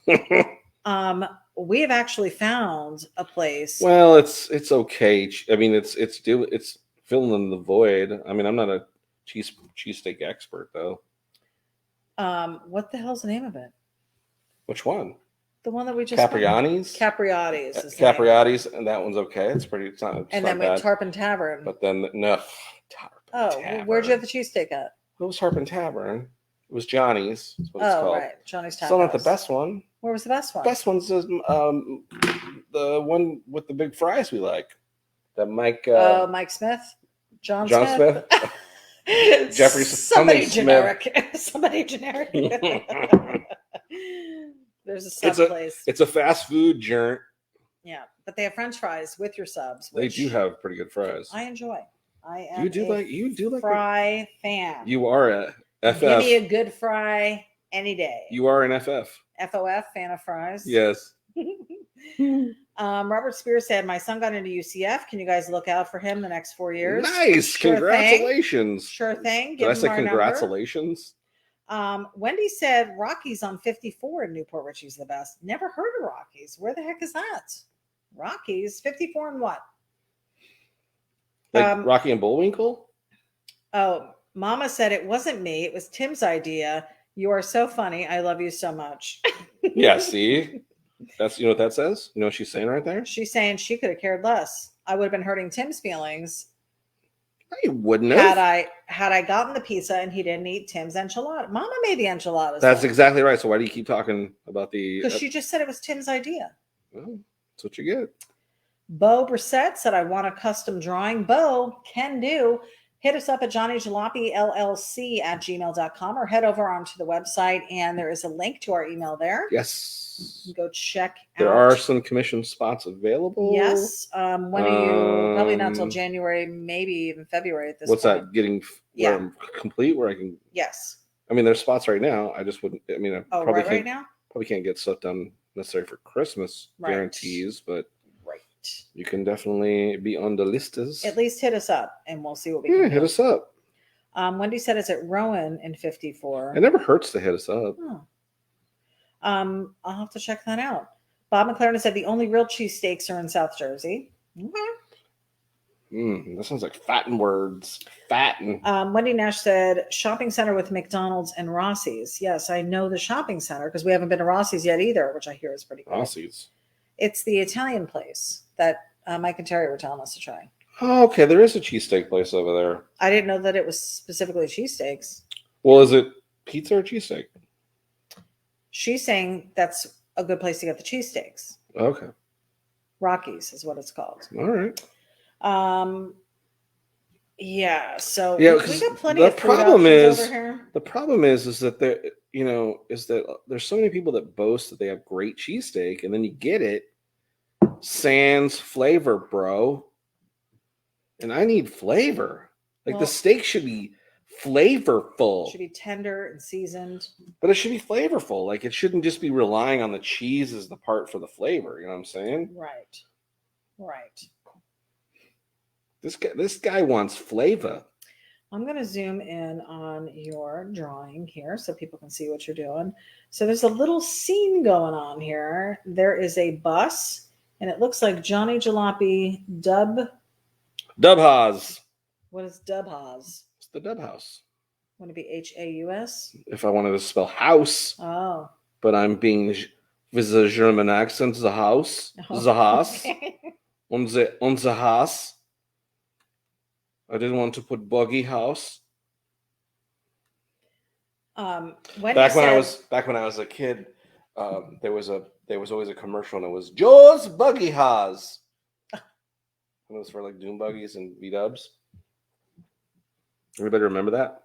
We have actually found a place. Well, it's okay. I mean, it's filling in the void. I mean, I'm not a cheesesteak expert, though. What the hell's the name of it? Which one? The one that we just Capriati's. Capriati's, and that one's okay. It's not. And then we have Tarpon Tavern. But then no. Tavern. Where'd you have the cheesesteak at? It was Tarpon Tavern. It was Johnny's. That's what it's called. Right, Johnny's Tavern. Still not the best one. Where was the best one? Best one's the one with the big fries we like. That Mike. Mike Smith. John Smith. Jeffrey. Somebody generic. Somebody generic. There's a sub place. It's a fast food joint. Yeah, but they have French fries with your subs. They do have pretty good fries. I enjoy. I am. You do like fry fan. You are a FF. Give me a good fry any day. You are an FF. FOF fan of fries. Yes. Robert Spears said, my son got into UCF. Can you guys look out for him the next 4 years? Nice. Sure Congratulations. Thing. Sure thing. Did I say congratulations? Wendy said Rockies on 54 in Newport Richie's the best. Never heard of Rockies. Where the heck is that? Rockies 54 and what? Like Rocky and Bullwinkle? Oh, Mama said it wasn't me. It was Tim's idea. You are so funny. I love you so much. Yeah, see? That's, you know what that says? You know what she's saying right there? She's saying she could have cared less. I would have been hurting Tim's feelings. You wouldn't have. Had I gotten the pizza and he didn't eat Tim's enchilada. Mama made the enchiladas. That's exactly right. So why do you keep talking about the... Because she just said it was Tim's idea. Well, that's what you get. Bo Brissett said, I want a custom drawing. Bo, can do. Hit us up at johnnyjalopy@gmail.com or head over onto the website and there is a link to our email there. Yes. Go check out. There are some commission spots available. Yes. When are you? Probably not until January, maybe even February at this what's point. That? Getting where I'm complete where I can... Yes. I mean, there's spots right now. I just wouldn't... I mean, I probably right now? Probably can't get stuff done necessary for Christmas guarantees, but you can definitely be on the listas. At least hit us up and we'll see what we can do. Hit us up. Wendy said it's at Rowan in 54. It never hurts to hit us up. Oh. I'll have to check that out. Bob McLaren said the only real cheesesteaks are in South Jersey. Okay. That sounds like fatten words. Fatten. Wendy Nash said shopping center with McDonald's and Rossi's. Yes, I know the shopping center because we haven't been to Rossi's yet either, which I hear is pretty good. Rossi's. It's the Italian place that Mike and Terry were telling us to try. Oh, okay. There is a cheesesteak place over there. I didn't know that it was specifically cheesesteaks. Well, is it pizza or cheesesteak? She's saying that's a good place to get the cheesesteaks. Okay. Rockies is what it's called. All right. Yeah. So we got plenty of food problem options over here. The problem is that there, is that there's so many people that boast that they have great cheesesteak, and then you get it, sans flavor, bro. And I need flavor. Like the steak should be flavorful. It should be tender and seasoned. But it should be flavorful. Like it shouldn't just be relying on the cheese as the part for the flavor. You know what I'm saying? Right. Right. This guy wants flavor. I'm going to zoom in on your drawing here so people can see what you're doing. So there's a little scene going on here. There is a bus, and it looks like Johnny Jalopy Dubhas. What is Dubhas? It's the Dub House. Want to be H-A-U-S? If I wanted to spell house. Oh. But I'm being with the German accent, the house. Oh, the Haus. Okay. On the Haus. I didn't want to put buggy house. Back when I was a kid, there was always a commercial, and it was Joe's Buggy House. And it was for like Doom buggies and V-dubs. Everybody remember that?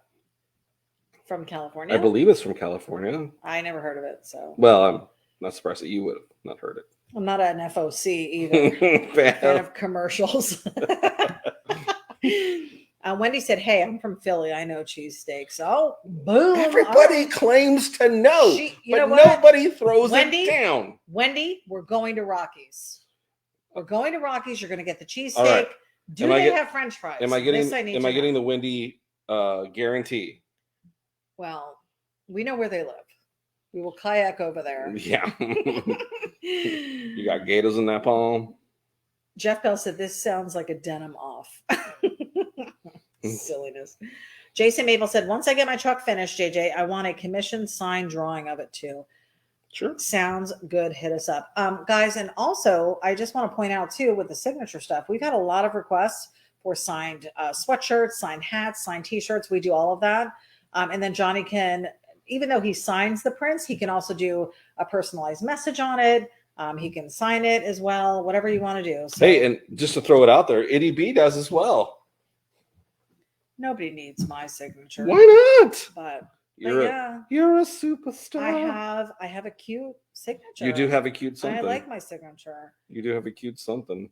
From California? I believe it's from California. I never heard of it, so. Well, I'm not surprised that you would have not heard it. I'm not an FOC either. Fan of commercials. Wendy said, hey, I'm from Philly. I know cheesesteaks. Oh, boom. Everybody claims to know, but nobody throws it down. Wendy, we're going to Rockies. We're going to Rockies. You're going to get the cheesesteak. Right. Do they have French fries? Am I getting the Wendy guarantee? Well, we know where they live. We will kayak over there. Yeah. You got gators in that palm? Jeff Bell said, this sounds like a denim off. Silliness. Jason Mabel said, once I get my truck finished, JJ, I want a commissioned signed drawing of it too. Sure. Sounds good. Hit us up. Guys, and also, I just want to point out too, with the signature stuff, we've had a lot of requests for signed sweatshirts, signed hats, signed t-shirts. We do all of that. And then Johnny can, even though he signs the prints, he can also do a personalized message on it. He can sign it as well, whatever you want to do. So, hey, and just to throw it out there, ity-B does as well. Nobody needs my signature. Why not? But you're a superstar. I have a cute signature. You do have a cute something. I like my signature. You do have a cute something.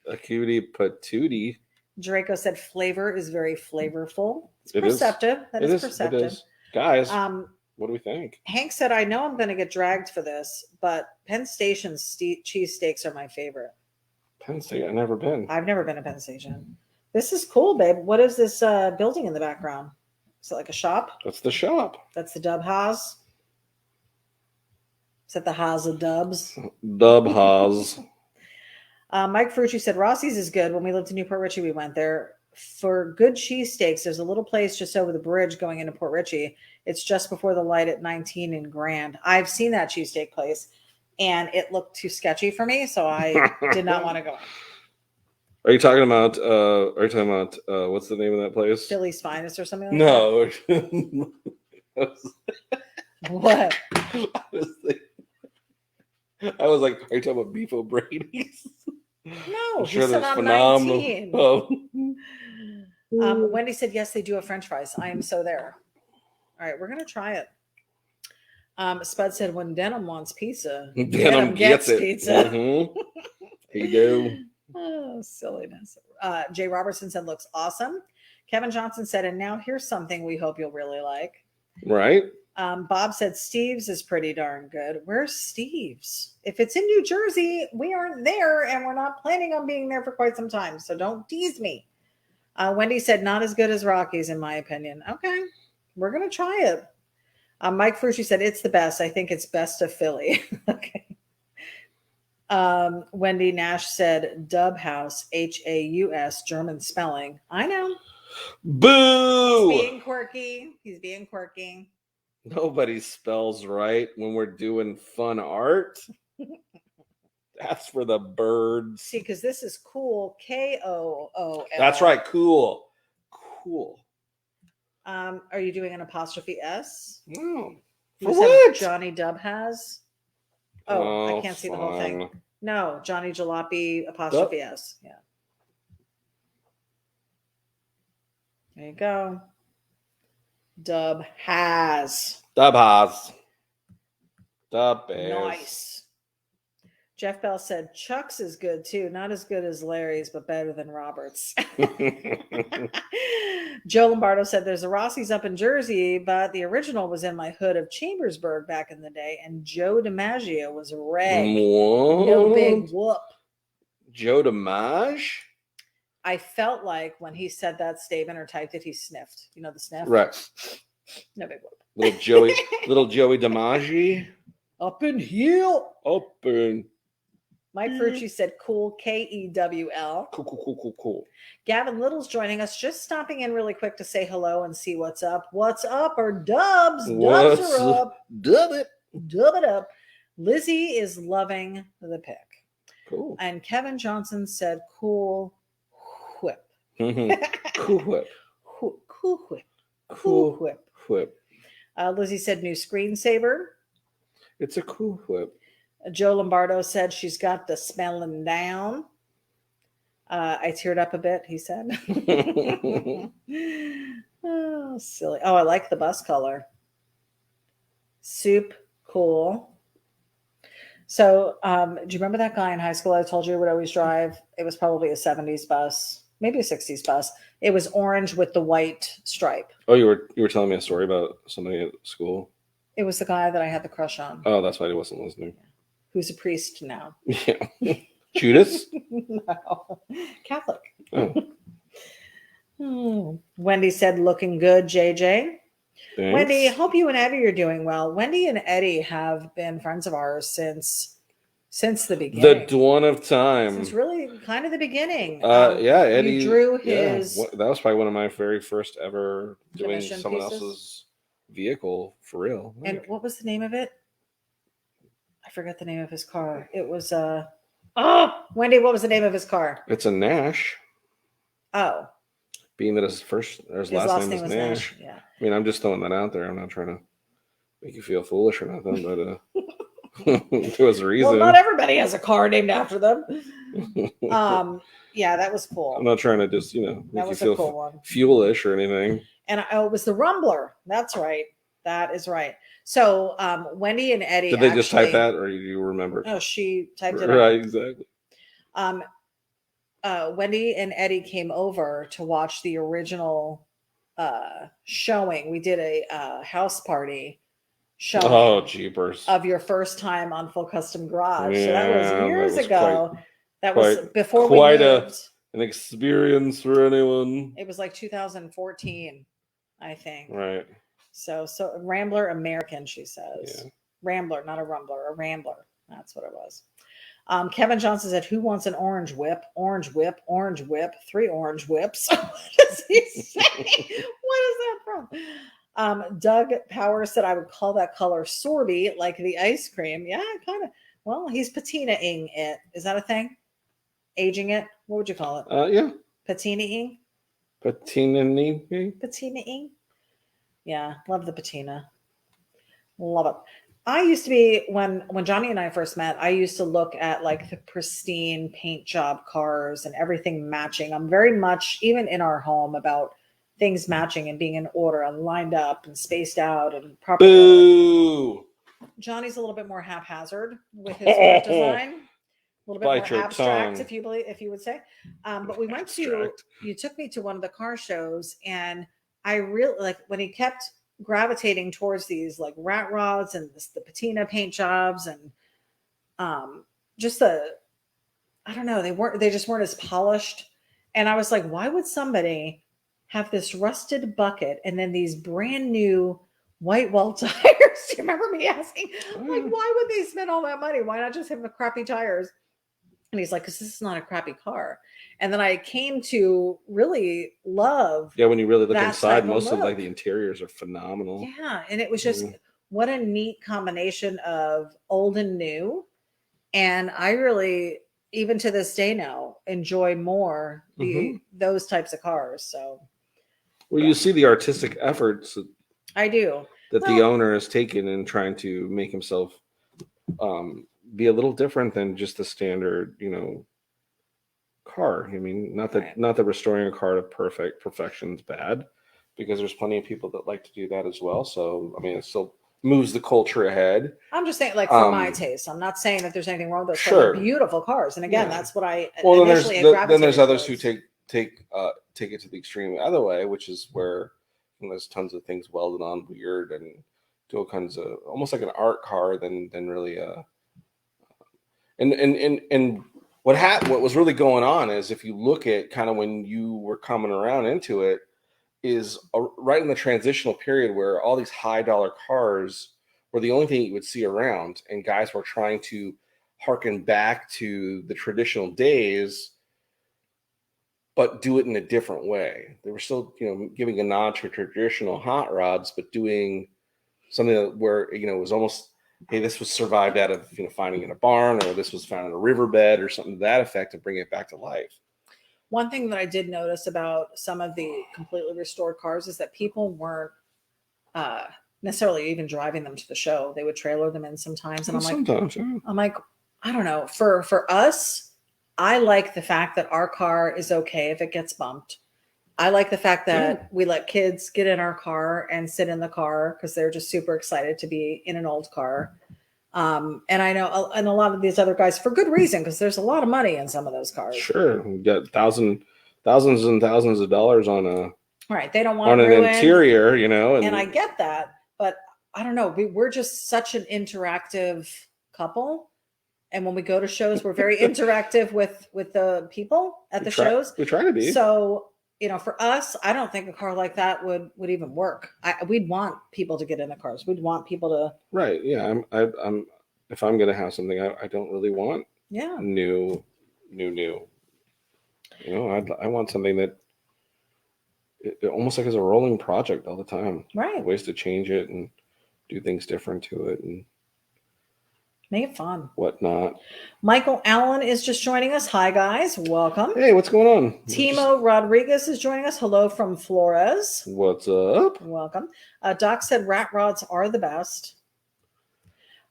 A cutie patootie. Draco said flavor is very flavorful. It's perceptive. That is perceptive. It is. Guys. What do we think? Hank said, I know I'm going to get dragged for this, but Penn Station's cheesesteaks are my favorite. Penn Station? I've never been. I've never been to Penn Station. This is cool, babe. What is this building in the background? Is it like a shop? That's the shop. That's the Dub Haas. Is that the Haas of Dubs? Dub Haas. Mike Ferrucci said Rossi's is good. When we lived in Newport Richie, we went there for good cheesesteaks. There's a little place just over the bridge going into Port Richie. It's just before the light at 19 in Grand. I've seen that cheesesteak place, and it looked too sketchy for me, so I did not want to go in. Are you talking about? What's the name of that place? Philly's Finest or something like No. that? What? I was like, are you talking about Beef O'Brady's? No, I'm he said I'm phenomenal. 19. Oh. Wendy said, yes, they do have French fries. I am so there. All right, we're going to try it. Spud said, when Denim wants pizza, Denim gets it. pizza. Mm-hmm. Here you go. Oh, silliness. Jay Robertson said, looks awesome. Kevin Johnson said, and now here's something we hope you'll really like. Right. Bob said, Steve's is pretty darn good. Where's Steve's? If it's in New Jersey, we aren't there, and we're not planning on being there for quite some time, so don't tease me. Wendy said, not as good as Rocky's, in my opinion. Okay, we're going to try it. Mike Frucci said, it's the best. I think it's best of Philly. Okay. Wendy Nash said, Dub House, Haus, German spelling. I know. Boo! He's being quirky. He's being quirky. Nobody spells right when we're doing fun art. That's for the birds. See, because this is cool. Kool. That's right. Cool. Cool. Are you doing an apostrophe S? No. You For said what? Johnny Dub has. Oh, I can't see the whole thing. fine. No, Johnny Jalopy apostrophe S. Yeah. There you go. Dub has. Dub has. Dub is. Nice. Jeff Bell said Chuck's is good too. Not as good as Larry's, but better than Robert's. Joe Lombardo said there's a Rossi's up in Jersey, but the original was in my hood of Chambersburg back in the day, and Joe DiMaggio was a reg. What? No big whoop. Joe DiMaggio? I felt like when he said that statement or typed it, he sniffed. You know the sniff? Right. No big whoop. Little Joey DiMaggio. Up in here. Up in. Mike Frucci said cool, Kewl. Cool. Gavin Little's joining us, just stopping in really quick to say hello and see what's up. What's up? Or dubs. Dubs are up. Dub it. Dub it up. Lizzie is loving the pick. Cool. And Kevin Johnson said cool whip. Cool whip. Cool whip. Cool whip. Lizzie said new screensaver. It's a cool whip. Joe Lombardo said she's got the smelling down. I teared up a bit, he said. Oh, silly. Oh, I like the bus color. Soup, cool. So, do you remember that guy in high school I told you would always drive? It was probably a 70s bus, maybe a 60s bus. It was orange with the white stripe. Oh, you were telling me a story about somebody at school? It was the guy that I had the crush on. Oh, that's why he wasn't listening. Who's a priest now. Yeah. Judas? No. Catholic. Oh. Wendy said, looking good, JJ. Thanks. Wendy, hope you and Eddie are doing well. Wendy and Eddie have been friends of ours since the beginning. The dawn of time. Since really kind of the beginning. Yeah, Eddie. You drew his... Yeah, that was probably one of my very first ever doing someone pieces? else's vehicle for real. And what was the name of it? I forgot the name of his car. It was Wendy, what was the name of his car? It's a Nash. Oh. Being that his last name was Nash. Yeah. I mean, I'm just throwing that out there. I'm not trying to make you feel foolish or nothing, but there was a reason. Well, not everybody has a car named after them. Yeah, that was cool. I'm not trying to just, make you feel cool one. Fuelish or anything. And it was the Rumbler. That's right. That is right. So Wendy and Eddie. Did they just type that, or you remember? No, she typed it. Right, exactly. Wendy and Eddie came over to watch the original showing. We did a house party showing. Oh, jeepers. Of your first time on Full Custom Garage. Yeah, So that was years ago. That was before we moved. An experience for anyone. It was like 2014, I think. Right. So Rambler American, she says. Yeah. Rambler, not a Rumbler, a Rambler. That's what it was. Kevin Johnson said, "Who wants an orange whip? Orange whip, orange whip, 3 orange whips." What does he say? What is that from? Doug Power said, "I would call that color sorbet, like the ice cream." Yeah, kind of. Well, he's patina-ing it. Is that a thing? Aging it? What would you call it? Yeah. Patina-ing? Patina-ing? Patina-ing? Yeah, love the patina. Love it. I used to be, when Johnny and I first met, I used to look at like the pristine paint job cars and everything matching. I'm very much, even in our home, about things matching and being in order and lined up and spaced out and proper. Boo! Johnny's a little bit more haphazard with his art design. A little bit Bite more your abstract, tongue. if you would say. But we went to, you took me to one of the car shows, and I really like when he kept gravitating towards these like rat rods and the patina paint jobs, and just I don't know, they just weren't as polished. And I was like, why would somebody have this rusted bucket and then these brand new white wall tires? Do you remember me asking, like, why would they spend all that money? Why not just have the crappy tires? And he's like, because this is not a crappy car. And then I came to really love. Yeah, when you really look inside, most of like the interiors are phenomenal. Yeah, and it was just what a neat combination of old and new. And I really, even to this day now, enjoy more those types of cars. So, well, you see the artistic efforts. I do. That the owner has taken in trying to make himself be a little different than just the standard, car. I mean, not that restoring a car to perfection is bad, because there's plenty of people that like to do that as well. So, I mean, it still moves the culture ahead. I'm just saying, like, for my taste, I'm not saying that there's anything wrong with those sure. cars. Beautiful cars. And again, that's what I initially then there's others who take it to the extreme the other way, which is where there's tons of things welded on weird and do all kinds of almost like an art car than really and what was really going on is, if you look at kind of when you were coming around into it, is right in the transitional period where all these high dollar cars were the only thing you would see around, and guys were trying to harken back to the traditional days, but do it in a different way. They were still, giving a nod to traditional hot rods, but doing something where, it was almost, hey, this was survived out of, finding in a barn, or this was found in a riverbed or something to that effect, to bring it back to life. One thing that I did notice about some of the completely restored cars is that people weren't necessarily even driving them to the show. They would trailer them in sometimes. And I'm like, I don't know. For us, I like the fact that our car is okay if it gets bumped. I like the fact that we let kids get in our car and sit in the car because they're just super excited to be in an old car. And I know, and a lot of these other guys, for good reason, because there's a lot of money in some of those cars. Sure, you got thousands and thousands of dollars on a they don't want an interior, and I get that, but I don't know. We're just such an interactive couple. And when we go to shows, we're very interactive with the people at the shows. We try to be. So, for us, I don't think a car like that would even work. We'd want people to get in the cars. We'd want people to. Right. Yeah. I'm if I'm going to have something, I don't really want new. I want something that it almost like is a rolling project all the time. Right. Ways to change it and do things different to it and make it fun. Whatnot. Michael Allen is just joining us. Hi, guys. Welcome. Hey, what's going on? Timo Rodriguez is joining us. Hello from Flores. What's up? Welcome. Doc said rat rods are the best.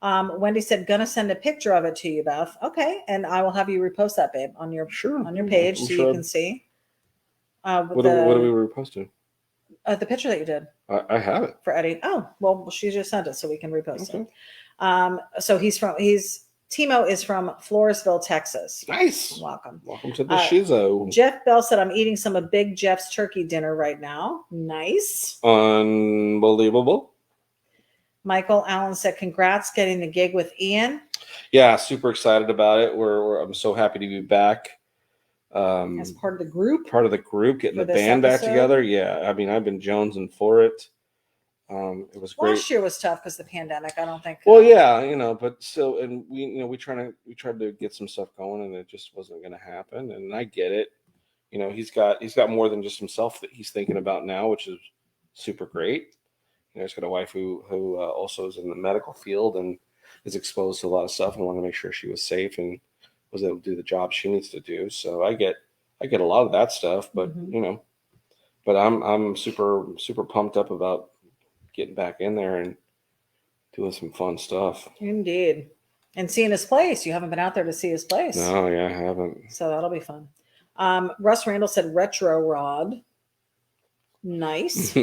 Wendy said, gonna send a picture of it to you, Beth. Okay. And I will have you repost that, babe, on your page so you can see. What do we repost to? The picture that you did. I have it. For Eddie. Oh, well, she just sent it so we can repost it. So Timo is from Floresville, Texas. Nice. Welcome to the Shizo. Jeff Bell said, I'm eating some of Big Jeff's turkey dinner right now. Nice. Unbelievable. Michael Allen said, congrats getting the gig with Ian. Yeah, super excited about it. I'm so happy to be back. As part of the group. Getting the band back together. Yeah, I mean, I've been jonesing for it. It was great. Last year was tough because the pandemic. I don't think. Well, yeah, but still, and we tried to get some stuff going, and it just wasn't going to happen. And I get it. He's got more than just himself that he's thinking about now, which is super great. He's got a wife who also is in the medical field and is exposed to a lot of stuff, and wanted to make sure she was safe and was able to do the job she needs to do. So I get a lot of that stuff, but but I'm super pumped up about getting back in there and doing some fun stuff. Indeed. And seeing his place. You haven't been out there to see his place. No, yeah, I haven't. So that'll be fun. Russ Randall said retro rod. Nice.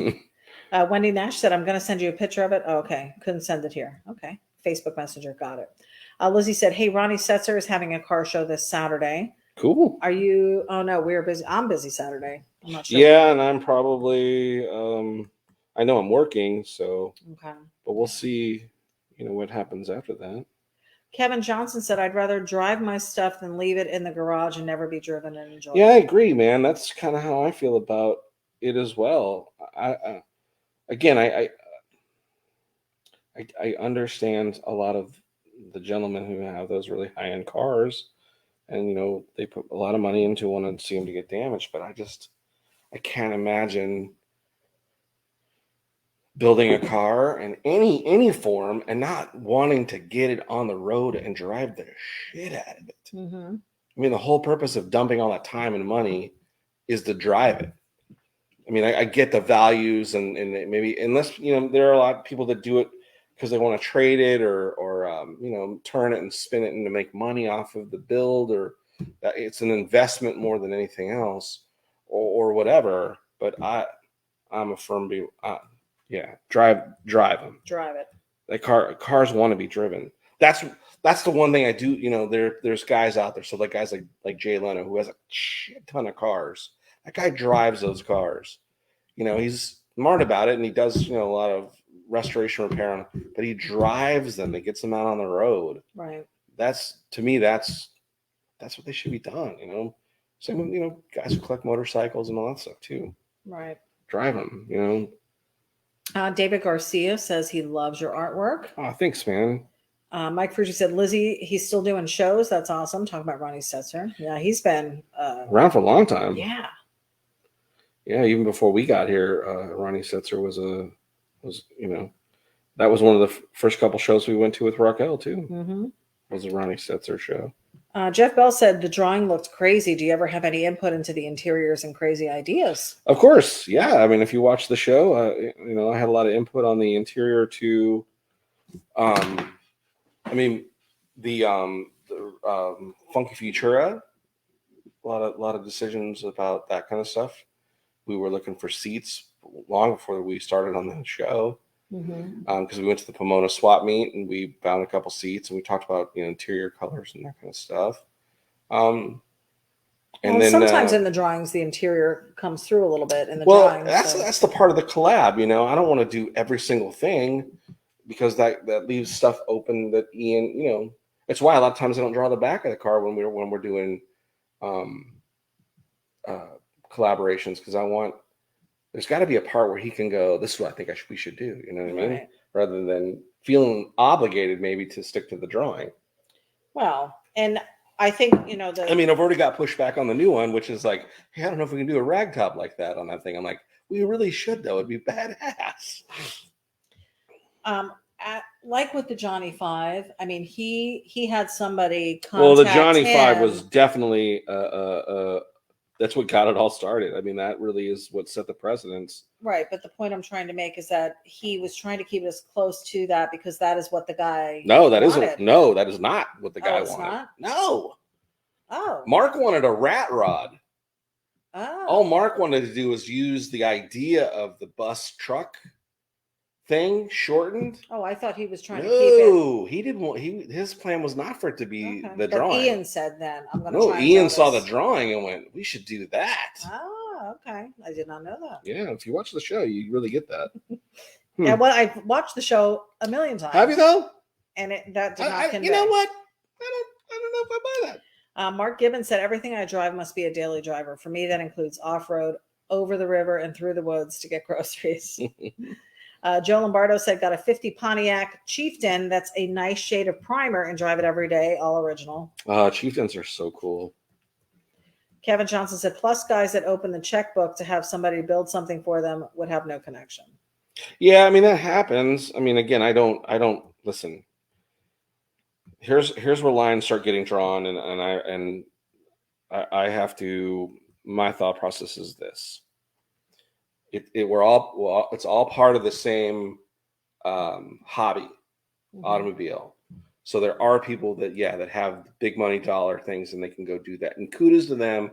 Wendy Nash said, I'm going to send you a picture of it. Oh, okay. Couldn't send it here. Okay. Facebook Messenger. Got it. Lizzie said, hey, Ronnie Setzer is having a car show this Saturday. Cool. Are you? Oh, no, we're busy. I'm busy Saturday. I'm not sure. Yeah, and I'm probably, I know I'm working, so, okay. But we'll see, what happens after that. Kevin Johnson said, I'd rather drive my stuff than leave it in the garage and never be driven and enjoyed. Yeah, I agree, man. That's kind of how I feel about it as well. I understand a lot of the gentlemen who have those really high-end cars, and they put a lot of money into wanting to see them to get damaged, but I can't imagine building a car in any form and not wanting to get it on the road and drive the shit out of it. Mm-hmm. I mean, the whole purpose of dumping all that time and money is to drive it. I mean, I get the values and maybe, unless, there are a lot of people that do it because they want to trade it or turn it and spin it and to make money off of the build, or it's an investment more than anything else or whatever. But I'm a firm drive them. Drive it. Cars want to be driven. That's the one thing I do. There's guys out there. So like guys like Jay Leno, who has a shit ton of cars. That guy drives those cars. He's smart about it, and he does a lot of restoration repair on them, but he drives them. He gets them out on the road. Right. That's what they should be done. Same with guys who collect motorcycles and all that stuff too. Right. Drive them. David Garcia says he loves your artwork. Oh, thanks, man. Mike Frucci said, Lizzie, he's still doing shows. That's awesome. Talking about Ronnie Setzer. Yeah, he's been around for a long time. Yeah. Yeah, even before we got here, Ronnie Setzer was that was one of the first couple shows we went to with Raquel too. Mm-hmm. Was a Ronnie Setzer show. Jeff Bell said the drawing looked crazy. Do you ever have any input into the interiors and crazy ideas? Of course, yeah. I mean, if you watch the show, I had a lot of input on the interior too. The Funky Futura, a lot of decisions about that kind of stuff. We were looking for seats long before we started on the show, because we went to the Pomona swap meet and we found a couple seats and we talked about interior colors and that kind of stuff. And then sometimes in the drawings the interior comes through a little bit in the drawings. That's the part of the collab. I don't want to do every single thing because that leaves stuff open that Ian. It's why a lot of times I don't draw the back of the car when we're doing collaborations, because there's got to be a part where he can go, this is what I think we should do, you know what I mean? Rather than feeling obligated maybe to stick to the drawing. Well, and I think, I've already got pushback on the new one, which is like, hey, I don't know if we can do a rag top like that on that thing. I'm like, we really should, though. It'd be badass. Like with the Johnny 5, he had somebody contact Well, the Johnny him. 5 was definitely that's what got it all started. That really is what set the precedence. Right, but the point I'm trying to make is that he was trying to keep it as close to that because that is what the guy wanted. No, that is not what the guy wanted. Not? No. Oh. Mark wanted a rat rod. Oh. All Mark wanted to do was use the idea of the bus truck thing shortened. Oh, I thought he was trying to keep it. No, he didn't want. His plan was not for it to be the drawing. Ian said then, I'm going to. No, Ian saw the drawing and went, "We should do that." Oh, okay. I did not know that. Yeah, if you watch the show, you really get that. And what I've watched the show a million times. Have you though? And that did not convey. You know what? I don't know if I buy that. Mark Gibbons said, everything I drive must be a daily driver. For me, that includes off-road, over the river, and through the woods to get groceries. Joe Lombardo said, got a 50 Pontiac Chieftain. That's a nice shade of primer and drive it every day. All original. Chieftains are so cool. Kevin Johnson said, plus guys that open the checkbook to have somebody build something for them would have no connection. Yeah, I mean, that happens. I mean, again, I don't listen. Here's where lines start getting drawn, and I have to. My thought process is this: it's all part of the same hobby, automobile. So there are people that have big money dollar things, and they can go do that. And kudos to them;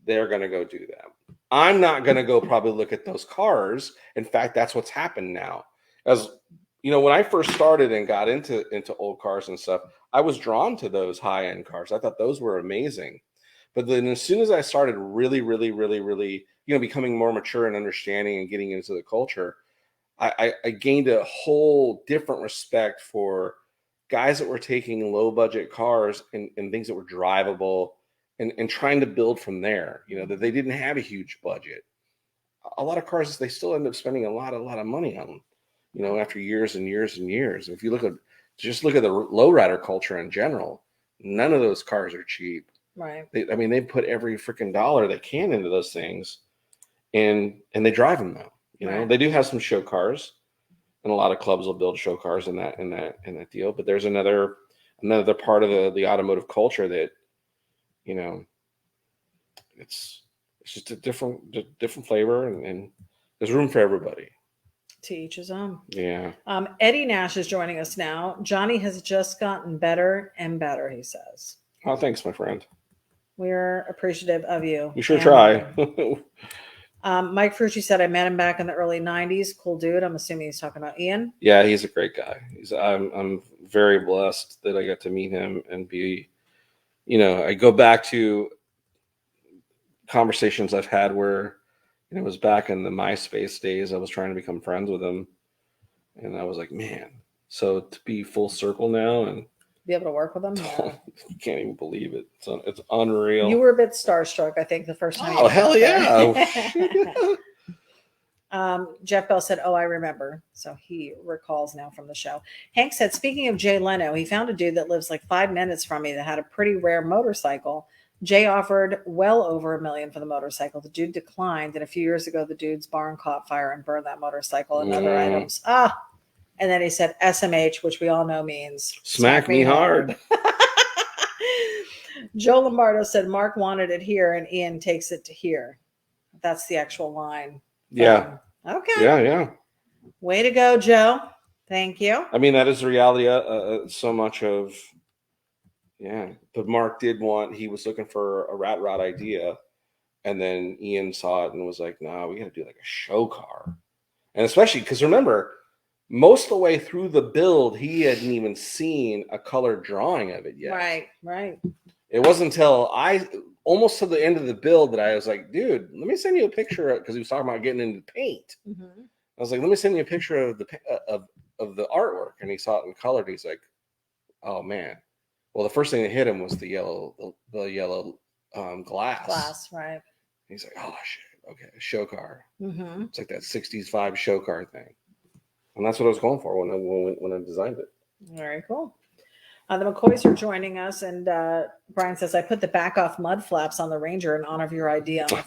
they're going to go do that. I'm not going to go probably look at those cars. In fact, that's what's happened now. As you know, when I first started and got into old cars and stuff, I was drawn to those high-end cars. I thought those were amazing. But then as soon as I started really, becoming more mature and understanding and getting into the culture, I gained a whole different respect for guys that were taking low-budget cars and things that were drivable and trying to build from there, that they didn't have a huge budget. A lot of cars, they still end up spending a lot of money on them. After years and years and years. If you look at the lowrider culture in general, none of those cars are cheap. Right. They put every freaking dollar they can into those things, and they drive them now. Right. They do have some show cars, and a lot of clubs will build show cars in that deal. But there's another part of the automotive culture that, it's just a different flavor, and there's room for everybody. To each his own. Yeah. Eddie Nash is joining us now. Johnny has just gotten better and better, he says. Oh, thanks, my friend. We're appreciative of you. We sure try. Mike Frucci said, I met him back in the early 90s. Cool dude. I'm assuming he's talking about Ian. Yeah, he's a great guy. I'm very blessed that I got to meet him and be, I go back to conversations I've had where, it was back in the MySpace days. I was trying to become friends with him. And I was like, man, so to be full circle now and be able to work with him. You can't even believe it. It's unreal. You were a bit starstruck, I think, the first time. Oh, hell yeah. Jeff Bell said, oh, I remember. So he recalls now from the show. Hank said, speaking of Jay Leno, he found a dude that lives like 5 minutes from me that had a pretty rare motorcycle. Jay offered well over $1 million for the motorcycle. The dude declined, and a few years ago, the dude's barn caught fire and burned that motorcycle and other items. And then he said SMH, which we all know means smack me hard. Joe Lombardo said Mark wanted it here, and Ian takes it to here. That's the actual line. Yeah. Okay. Yeah. Way to go, Joe. Thank you. I mean, that is the reality. So much of. Yeah, but Mark he was looking for a rat rod idea, and then Ian saw it and was like, no, we got to do like a show car. And especially because remember, most of the way through the build, he hadn't even seen a color drawing of it yet. Right. It wasn't until almost to the end of the build that I was like, dude, let me send you a picture, because he was talking about getting into paint. Mm-hmm. I was like, let me send you a picture of the artwork. And he saw it in color. And he's like, oh, man. Well, the first thing that hit him was the yellow glass. Glass, right. He's like, oh, shit. Okay, a show car. Mm-hmm. It's like that 60s vibe show car thing. And that's what I was going for when I designed it. Very cool. The McCoys are joining us, and Brian says, I put the back off mud flaps on the Ranger in honor of your idea on the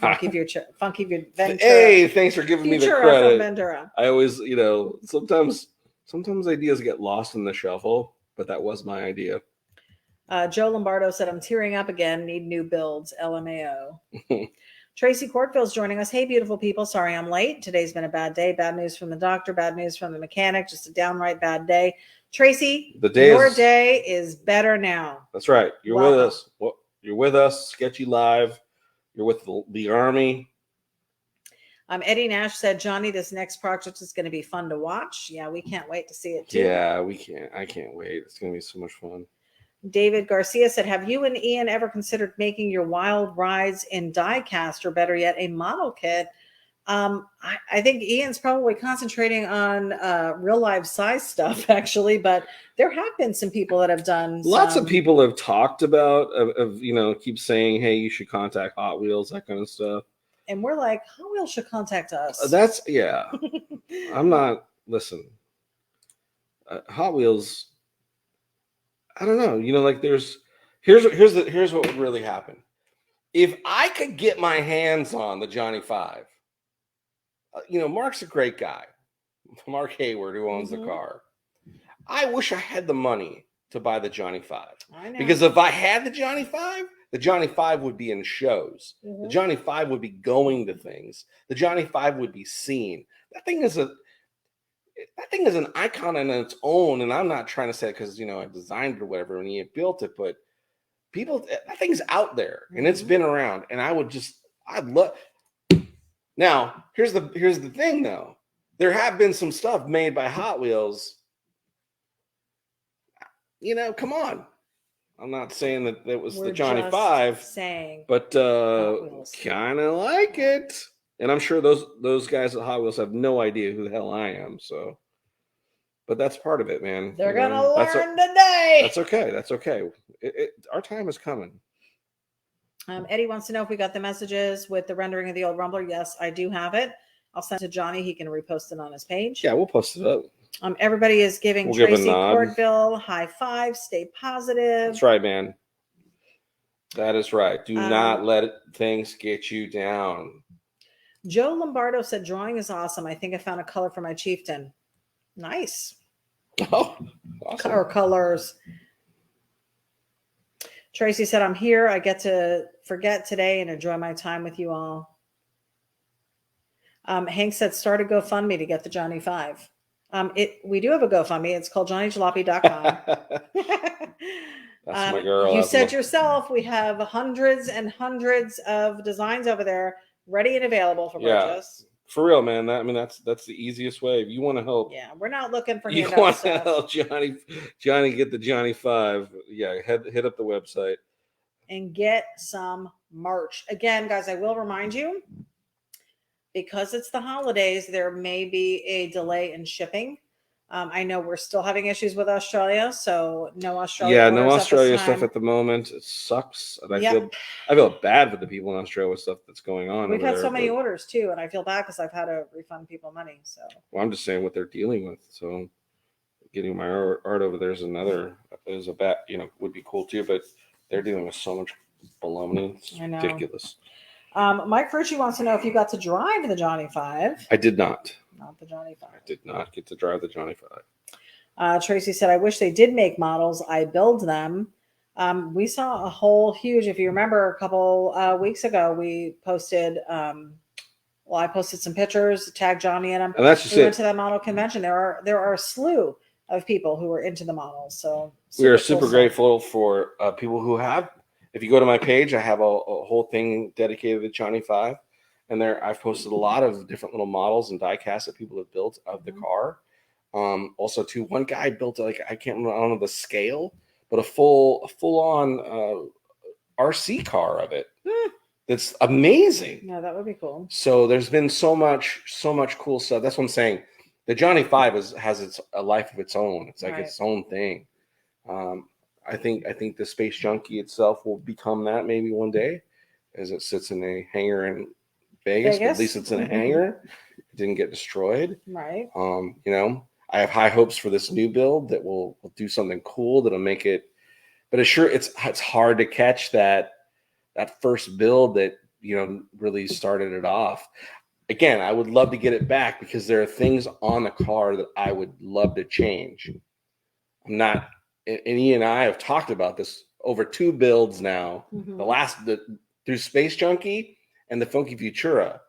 Funky Ventura. Hey, thanks for giving me the credit. Ventura. I always, sometimes ideas get lost in the shuffle, but that was my idea. Joe Lombardo said, I'm tearing up again. Need new builds. LMAO. Tracy Courtville's joining us. Hey, beautiful people. Sorry I'm late. Today's been a bad day. Bad news from the doctor. Bad news from the mechanic. Just a downright bad day. Tracy, your day is better now. That's right. You're with us. You're with us. Sketchy Live. You're with the Army. Eddie Nash said, Johnny, this next project is going to be fun to watch. Yeah, we can't wait to see it too. Yeah, we can't. I can't wait. It's going to be so much fun. David Garcia said, have you and Ian ever considered making your wild rides in die cast, or better yet, a model kit I think Ian's probably concentrating on real life size stuff, actually, but there have been some people that have done lots of people have talked about keep saying, hey, you should contact Hot Wheels, that kind of stuff. And we're like, Hot Wheels should contact us. That's I'm not, listen, Hot Wheels, I don't know, like here's what would really happen. If I could get my hands on the Johnny 5, Mark's a great guy. Mark Hayward, who owns the car. I wish I had the money to buy the Johnny 5. I know. Because if I had the Johnny 5 would be in shows. The Johnny 5 would be going to things. The Johnny 5 would be seen. That thing is an icon on its own, and I'm not trying to say it because I designed it or whatever when you built it, but that thing's out there and it's been around, and I'd love. Now, here's the thing though. There have been some stuff made by Hot Wheels. Come on. I'm not saying that it was the Johnny 5, but kind of like it. And I'm sure those guys at Hot Wheels have no idea who the hell I am. So, but that's part of it, man. They're gonna learn today. That's okay. That's okay. Our time is coming. Eddie wants to know if we got the messages with the rendering of the old Rumbler. Yes, I do have it. I'll send it to Johnny. He can repost it on his page. Yeah, we'll post it up. Everybody is giving Tracy Cordville high five. Stay positive. That's right, man. That is right. Do not let things get you down. Joe Lombardo said, drawing is awesome. I think I found a color for my chieftain. Nice. Oh, awesome. Or colors. Tracy said, I'm here. I get to forget today and enjoy my time with you all. Hank said, start a GoFundMe to get the Johnny 5. We do have a GoFundMe. It's called johnnyjalopy.com. That's my girl. You said yourself, we have hundreds and hundreds of designs over there ready and available for purchase. For real, man. That's the easiest way. If you want to help. Yeah, we're not looking for you want to help Johnny get the Johnny 5. Yeah, hit up the website. And get some merch. Again, guys, I will remind you, because it's the holidays, there may be a delay in shipping. I know we're still having issues with Australia, so no Australia. Yeah, no Australia stuff at the moment. It sucks. And I feel bad for the people in Australia with stuff that's going on. We've had so many orders too, and I feel bad because I've had to refund people money. So I'm just saying what they're dealing with. So getting my art over there would be cool too, but they're dealing with so much baloney. It's ridiculous. Mike Frucci wants to know if you got to drive the Johnny 5. I did not. Not the Johnny 5. I did not get to drive the Johnny 5. Tracy said, I wish they did make models. I build them. We saw a whole huge, if you remember a couple weeks ago, we posted, I posted some pictures, tagged Johnny in them. And that's just we went to that model convention. There are a slew of people who are into the models. So we are super grateful for people who have. If you go to my page, I have a whole thing dedicated to Johnny 5. And there I've posted a lot of different little models and die casts that people have built of the car. Also, too, one guy built I don't know the scale, but a full on RC car of it. That's amazing. Yeah, that would be cool. So there's been so much cool stuff. That's what I'm saying. The Johnny 5 has a life of its own. It's like its own thing. I think the Space Junkie itself will become that maybe one day, as it sits in a hangar in Vegas. But at least it's in a hangar. It didn't get destroyed. Right. I have high hopes for this new build that will do something cool that'll make it. But it's hard to catch that first build that really started it off. Again, I would love to get it back because there are things on the car that I would love to change. I'm not, and Ian and I have talked about this over 2 builds now. Through Space Junkie and the Funky Futura,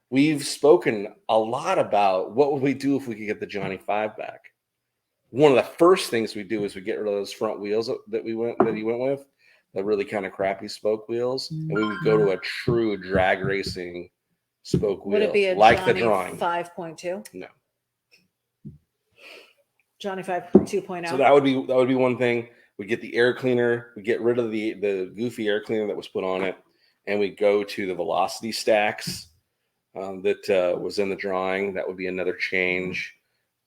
we've spoken a lot about what would we do if we could get the Johnny 5 back. One of the first things we do is we get rid of those front wheels that he went with, the really kind of crappy spoke wheels, and we would go to a true drag racing spoke wheel. Would it be a like Johnny the drawing 5.2? No. Johnny 5.2.0. So that would be one thing. We get the air cleaner, we get rid of the goofy air cleaner that was put on it, and we go to the velocity stacks that was in the drawing. That would be another change.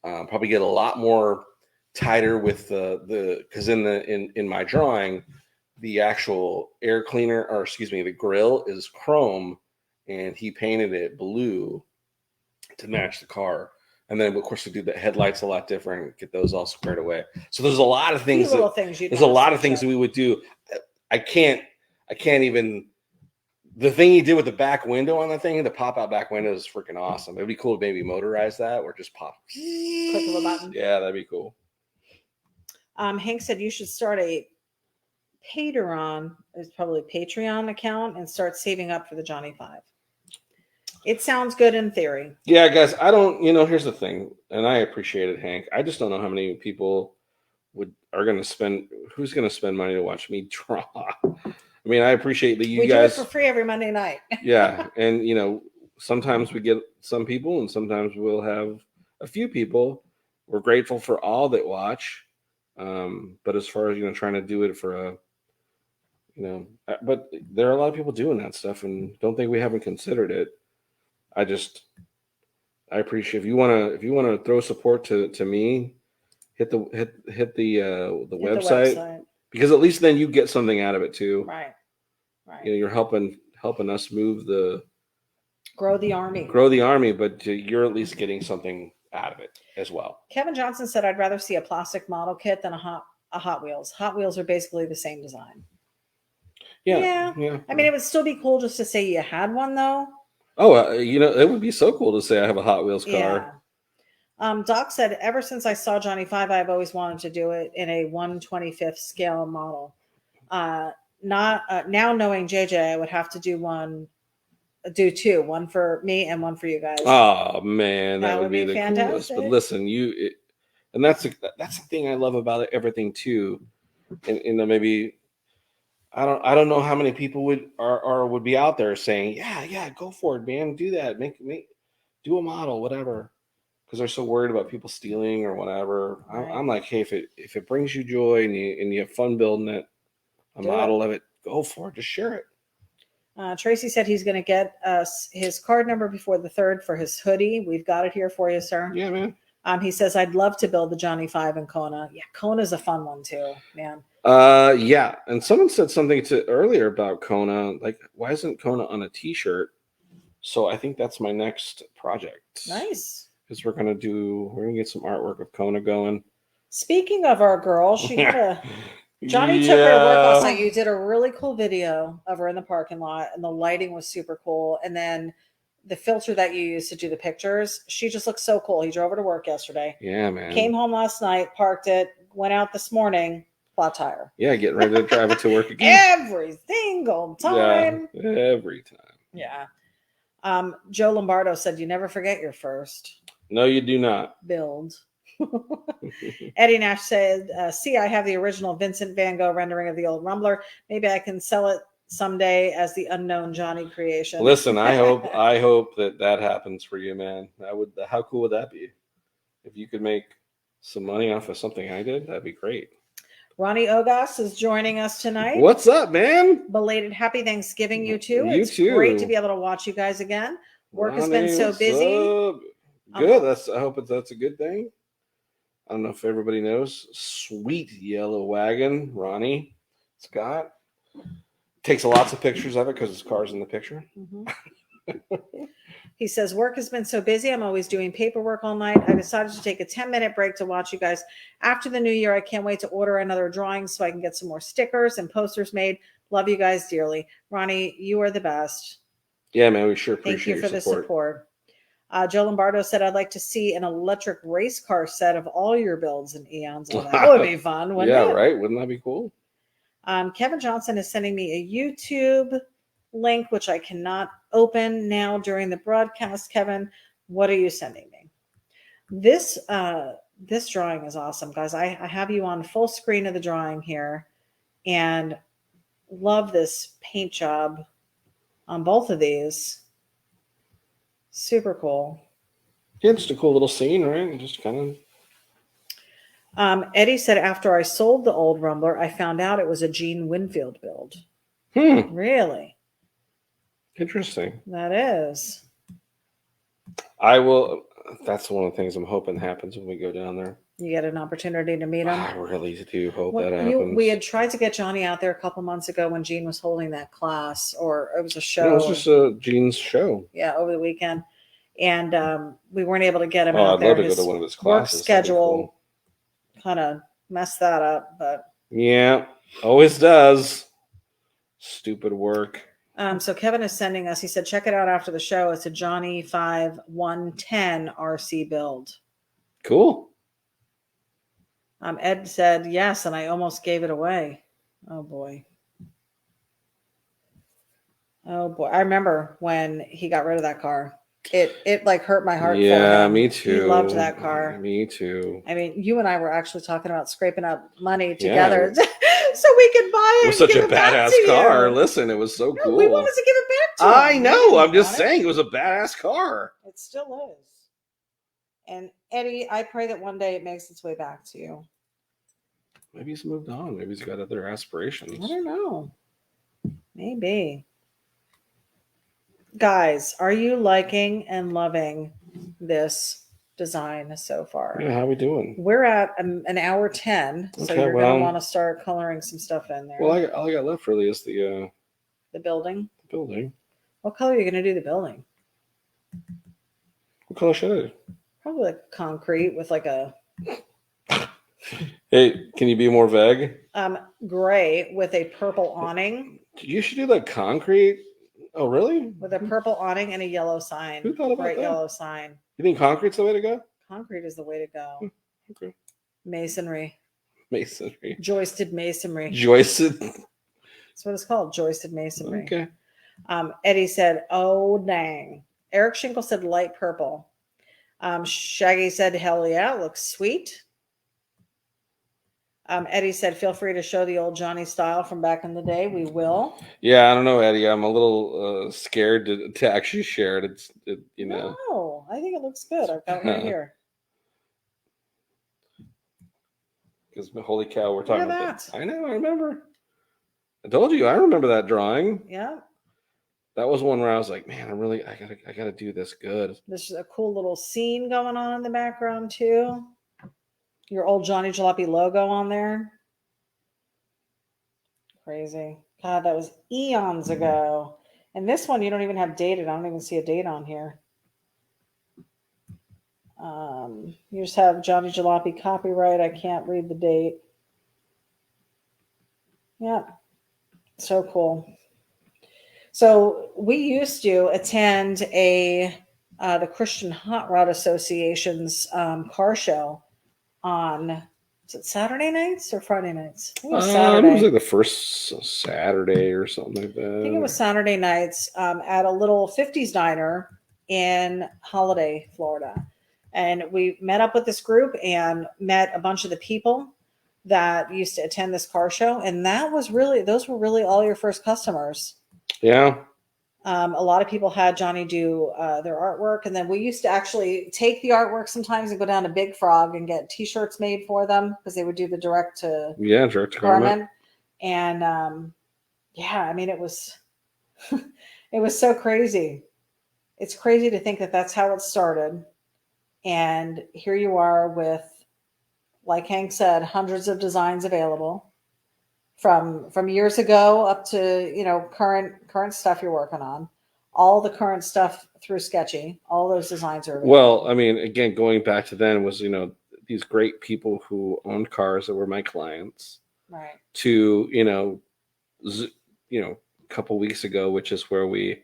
Probably get a lot more tighter with because in my drawing, the actual air cleaner, or excuse me, the grill is chrome, and he painted it blue to match the car. And then, of course, we do the headlights a lot different, get those all squared away. So there's a lot of things. There's a lot of things that we would do. I can't even. The thing he did with the back window on the thing, the pop-out back window, is freaking awesome. It'd be cool to maybe motorize that or just pop. Click of a button. Yeah, that'd be cool. Hank said you should start a Patreon, it's probably Patreon account, and start saving up for the Johnny 5. It sounds good in theory. Yeah, guys, I don't, here's the thing, and I appreciate it, Hank. I just don't know how many people who's going to spend money to watch me draw. I mean, I appreciate that you guys do it for free every Monday night. Yeah, and sometimes we get some people, and sometimes we'll have a few people. We're grateful for all that watch, but as far as trying to do it for but there are a lot of people doing that stuff, and don't think we haven't considered it. I appreciate if you want to throw support to me, hit the website. Because at least then you get something out of it too. Right. You're helping us grow the army, but you're at least getting something out of it as well. Kevin Johnson said, "I'd rather see a plastic model kit than a Hot Wheels. Hot Wheels are basically the same design." Yeah. I mean, it would still be cool just to say you had one, though. Oh, it would be so cool to say I have a Hot Wheels car. Yeah. Doc said, ever since I saw Johnny 5, I've always wanted to do it in a 1/25th scale model. Now knowing JJ, I would have to do two, one for me and one for you guys. Oh man, that would be the fantastic. Coolest. But listen, and that's the thing I love about everything too. And maybe I don't know how many people would be out there saying, yeah, go for it, man, do that, make do a model, whatever. Because they're so worried about people stealing or whatever. Right. I'm like, hey, if it brings you joy and you have fun building it, model of it, go for it. Just share it. Tracy said he's going to get us his card number before the 3rd for his hoodie. We've got it here for you, sir. Yeah, man. He says, I'd love to build the Johnny 5 in Kona. Yeah, Kona's a fun one too, man. Yeah. And someone said something earlier about Kona. Like, why isn't Kona on a t-shirt? So I think that's my next project. Nice. Because we're gonna get some artwork of Kona going. Speaking of our girl, she had Johnny took her to work last night. You did a really cool video of her in the parking lot, and the lighting was super cool. And then the filter that you used to do the pictures, she just looks so cool. He drove her to work yesterday. Yeah, man. Came home last night, parked it, went out this morning, flat tire. Yeah, getting ready to drive it to work again. Every single time. Yeah, every time. Yeah. Joe Lombardo said, you never forget your first. No, you do not. Build. Eddie Nash said, see, I have the original Vincent Van Gogh rendering of the old Rumbler. Maybe I can sell it someday as the unknown Johnny creation. Listen, I hope that happens for you, man. How cool would that be? If you could make some money off of something I did, that'd be great. Ronnie Ogas is joining us tonight. What's up, man? Belated happy Thanksgiving, you too. It's great to be able to watch you guys again. Work has been so busy. Good. I hope that's a good thing. I don't know if everybody knows. Sweet yellow wagon, Ronnie Scott. Takes lots of pictures of it because his car's in the picture. Mm-hmm. He says, work has been so busy. I'm always doing paperwork all night. I decided to take a 10-minute break to watch you guys. After the new year, I can't wait to order another drawing so I can get some more stickers and posters made. Love you guys dearly. Ronnie, you are the best. Yeah, man, we sure appreciate Thank you for the support. Joe Lombardo said, I'd like to see an electric race car set of all your builds and eons. That would be fun, wouldn't it? Yeah, right? Wouldn't that be cool? Kevin Johnson is sending me a YouTube link, which I cannot open now during the broadcast. Kevin, what are you sending me? This drawing is awesome, guys. I have you on full screen of the drawing here, and love this paint job on both of these. Super cool. Yeah, just a cool little scene, right? Just kind of. Eddie said, after I sold the old Rumbler, I found out it was a Gene Winfield build. Really? Interesting. That is. I will. That's one of the things I'm hoping happens when we go down there. You get an opportunity to meet him. I really do hope that happens. We had tried to get Johnny out there a couple months ago when Gene was holding that class, or it was a show. No, it was just a Gene's show. Yeah, over the weekend. And we weren't able to get him I'd out there. love to go to one of his classes. Work schedule kind of messed that up, but yeah, always does. Stupid work. So Kevin is sending us. He said, check it out after the show. It's a Johnny 5110 RC build. Cool. Ed said yes, and I almost gave it away. Oh boy. Oh boy. I remember when he got rid of that car. It like hurt my heart. Yeah, for him. Me too. He loved that car. Me too. I mean, you and I were actually talking about scraping up money together so we could buy it. It was such a badass car. Listen, it was so cool. We wanted to give it back to him. I know. I'm just saying it was a badass car. It still is. And Eddie, I pray that one day it makes its way back to you. Maybe he's moved on. Maybe he's got other aspirations. I don't know. Maybe. Guys, are you liking and loving this design so far? Yeah, how we doing? We're at an hour 10, so you're going to want to start coloring some stuff in there. Well, all I got left really is the building. The building. What color are you going to do the building? What color should I do? Probably like concrete with like a... Hey, can you be more vague? Gray with a purple awning. You should do like concrete. Oh, really? With a purple awning and a yellow sign. Who thought about bright that? Yellow sign. You think concrete's the way to go? Concrete is the way to go. Okay. Masonry. Joisted masonry. Joisted. That's what it's called. Joisted masonry. Okay. Eddie said, oh, dang. Eric Schinkel said light purple. Shaggy said, hell yeah, it looks sweet. Eddie said, feel free to show the old Johnny style from back in the day. We will. Yeah, I don't know, Eddie. I'm a little scared to actually share it. You know. No, I think it looks good. I've got it right here. Because holy cow, we're talking about that. I know, I remember. I told you, I remember that drawing. Yeah. That was one where I was like, man, I gotta do this good. There's a cool little scene going on in the background too. Your old Johnny Jalopy logo on there. Crazy. God, that was eons ago. And this one, you don't even have dated. I don't even see a date on here. You just have Johnny Jalopy copyright. I can't read the date. Yeah. So cool. So we used to attend the Christian Hot Rod Association's car show on, is it Saturday nights or Friday nights? I think it was Saturday. It was like the first Saturday or something like that. I think it was Saturday nights at a little 50s diner in Holiday, Florida. And we met up with this group and met a bunch of the people that used to attend this car show. And those were really all your first customers. Yeah. A lot of people had Johnny do their artwork. And then we used to actually take the artwork sometimes and go down to Big Frog and get t-shirts made for them because they would do the direct to garment. And I mean, it was it was so crazy. It's crazy to think that that's how it started. And here you are with, like Hank said, hundreds of designs available from years ago up to, current stuff you're working on. All the current stuff through Sketchy, all those designs are available. Well, I mean, again, going back to then was, these great people who owned cars that were my clients. Right. To, a couple weeks ago, which is where we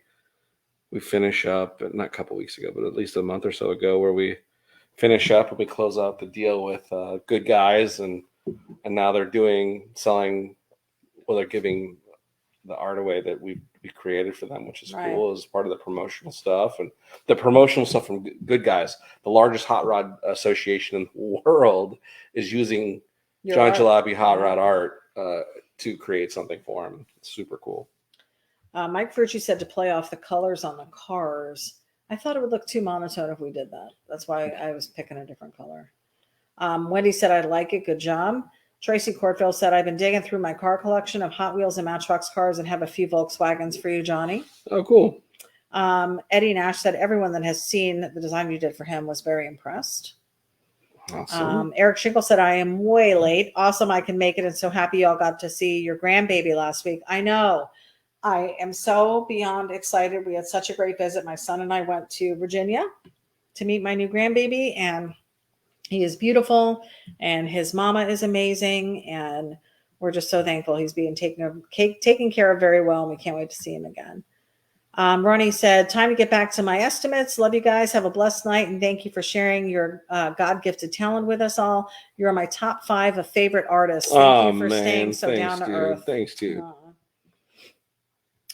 finish up, not a couple weeks ago, but at least a month or so ago, where we finish up and we close out the deal with Good Guys, and now they're selling, they're giving the art away that we created for them, which is cool as part of the promotional stuff. And the promotional stuff from Good Guys, the largest hot rod association in the world, is using John Jalopy hot rod art to create something for him. It's super cool. Mike Frucci said to play off the colors on the cars. I thought it would look too monotone if we did that. That's why I was picking a different color. Wendy said, I like it. Good job. Tracy Courtville said, I've been digging through my car collection of Hot Wheels and Matchbox cars and have a few Volkswagens for you, Johnny. Oh, cool. Eddie Nash said everyone that has seen the design you did for him was very impressed. Awesome. Eric Schinkle said, I am way late. Awesome. I can make it. And so happy y'all got to see your grandbaby last week. I know. I am so beyond excited. We had such a great visit. My son and I went to Virginia to meet my new grandbaby, and he is beautiful, and his mama is amazing, and we're just so thankful he's being taken care of very well, and we can't wait to see him again. Ronnie said, time to get back to my estimates. Love you guys. Have a blessed night, and thank you for sharing your God-gifted talent with us all. You're my top 5 of favorite artists. Thank you for staying so down to earth. Thanks, dude.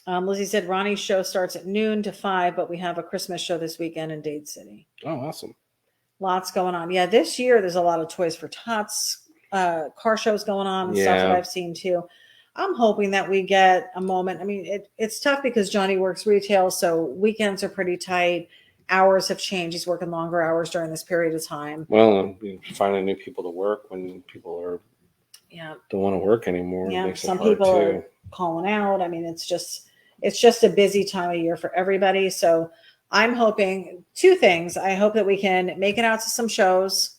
Lizzie said, Ronnie's show starts at noon to 5, but we have a Christmas show this weekend in Dade City. Oh, awesome. Lots going on. Yeah, this year there's a lot of Toys for Tots, car shows going on, and stuff that I've seen too. I'm hoping that we get a moment. I mean, it's tough because Johnny works retail, so weekends are pretty tight. Hours have changed. He's working longer hours during this period of time. Well, finding new people to work when people don't want to work anymore. Yeah, some people are calling out. I mean, it's just a busy time of year for everybody. So I'm hoping 2 things. I hope that we can make it out to some shows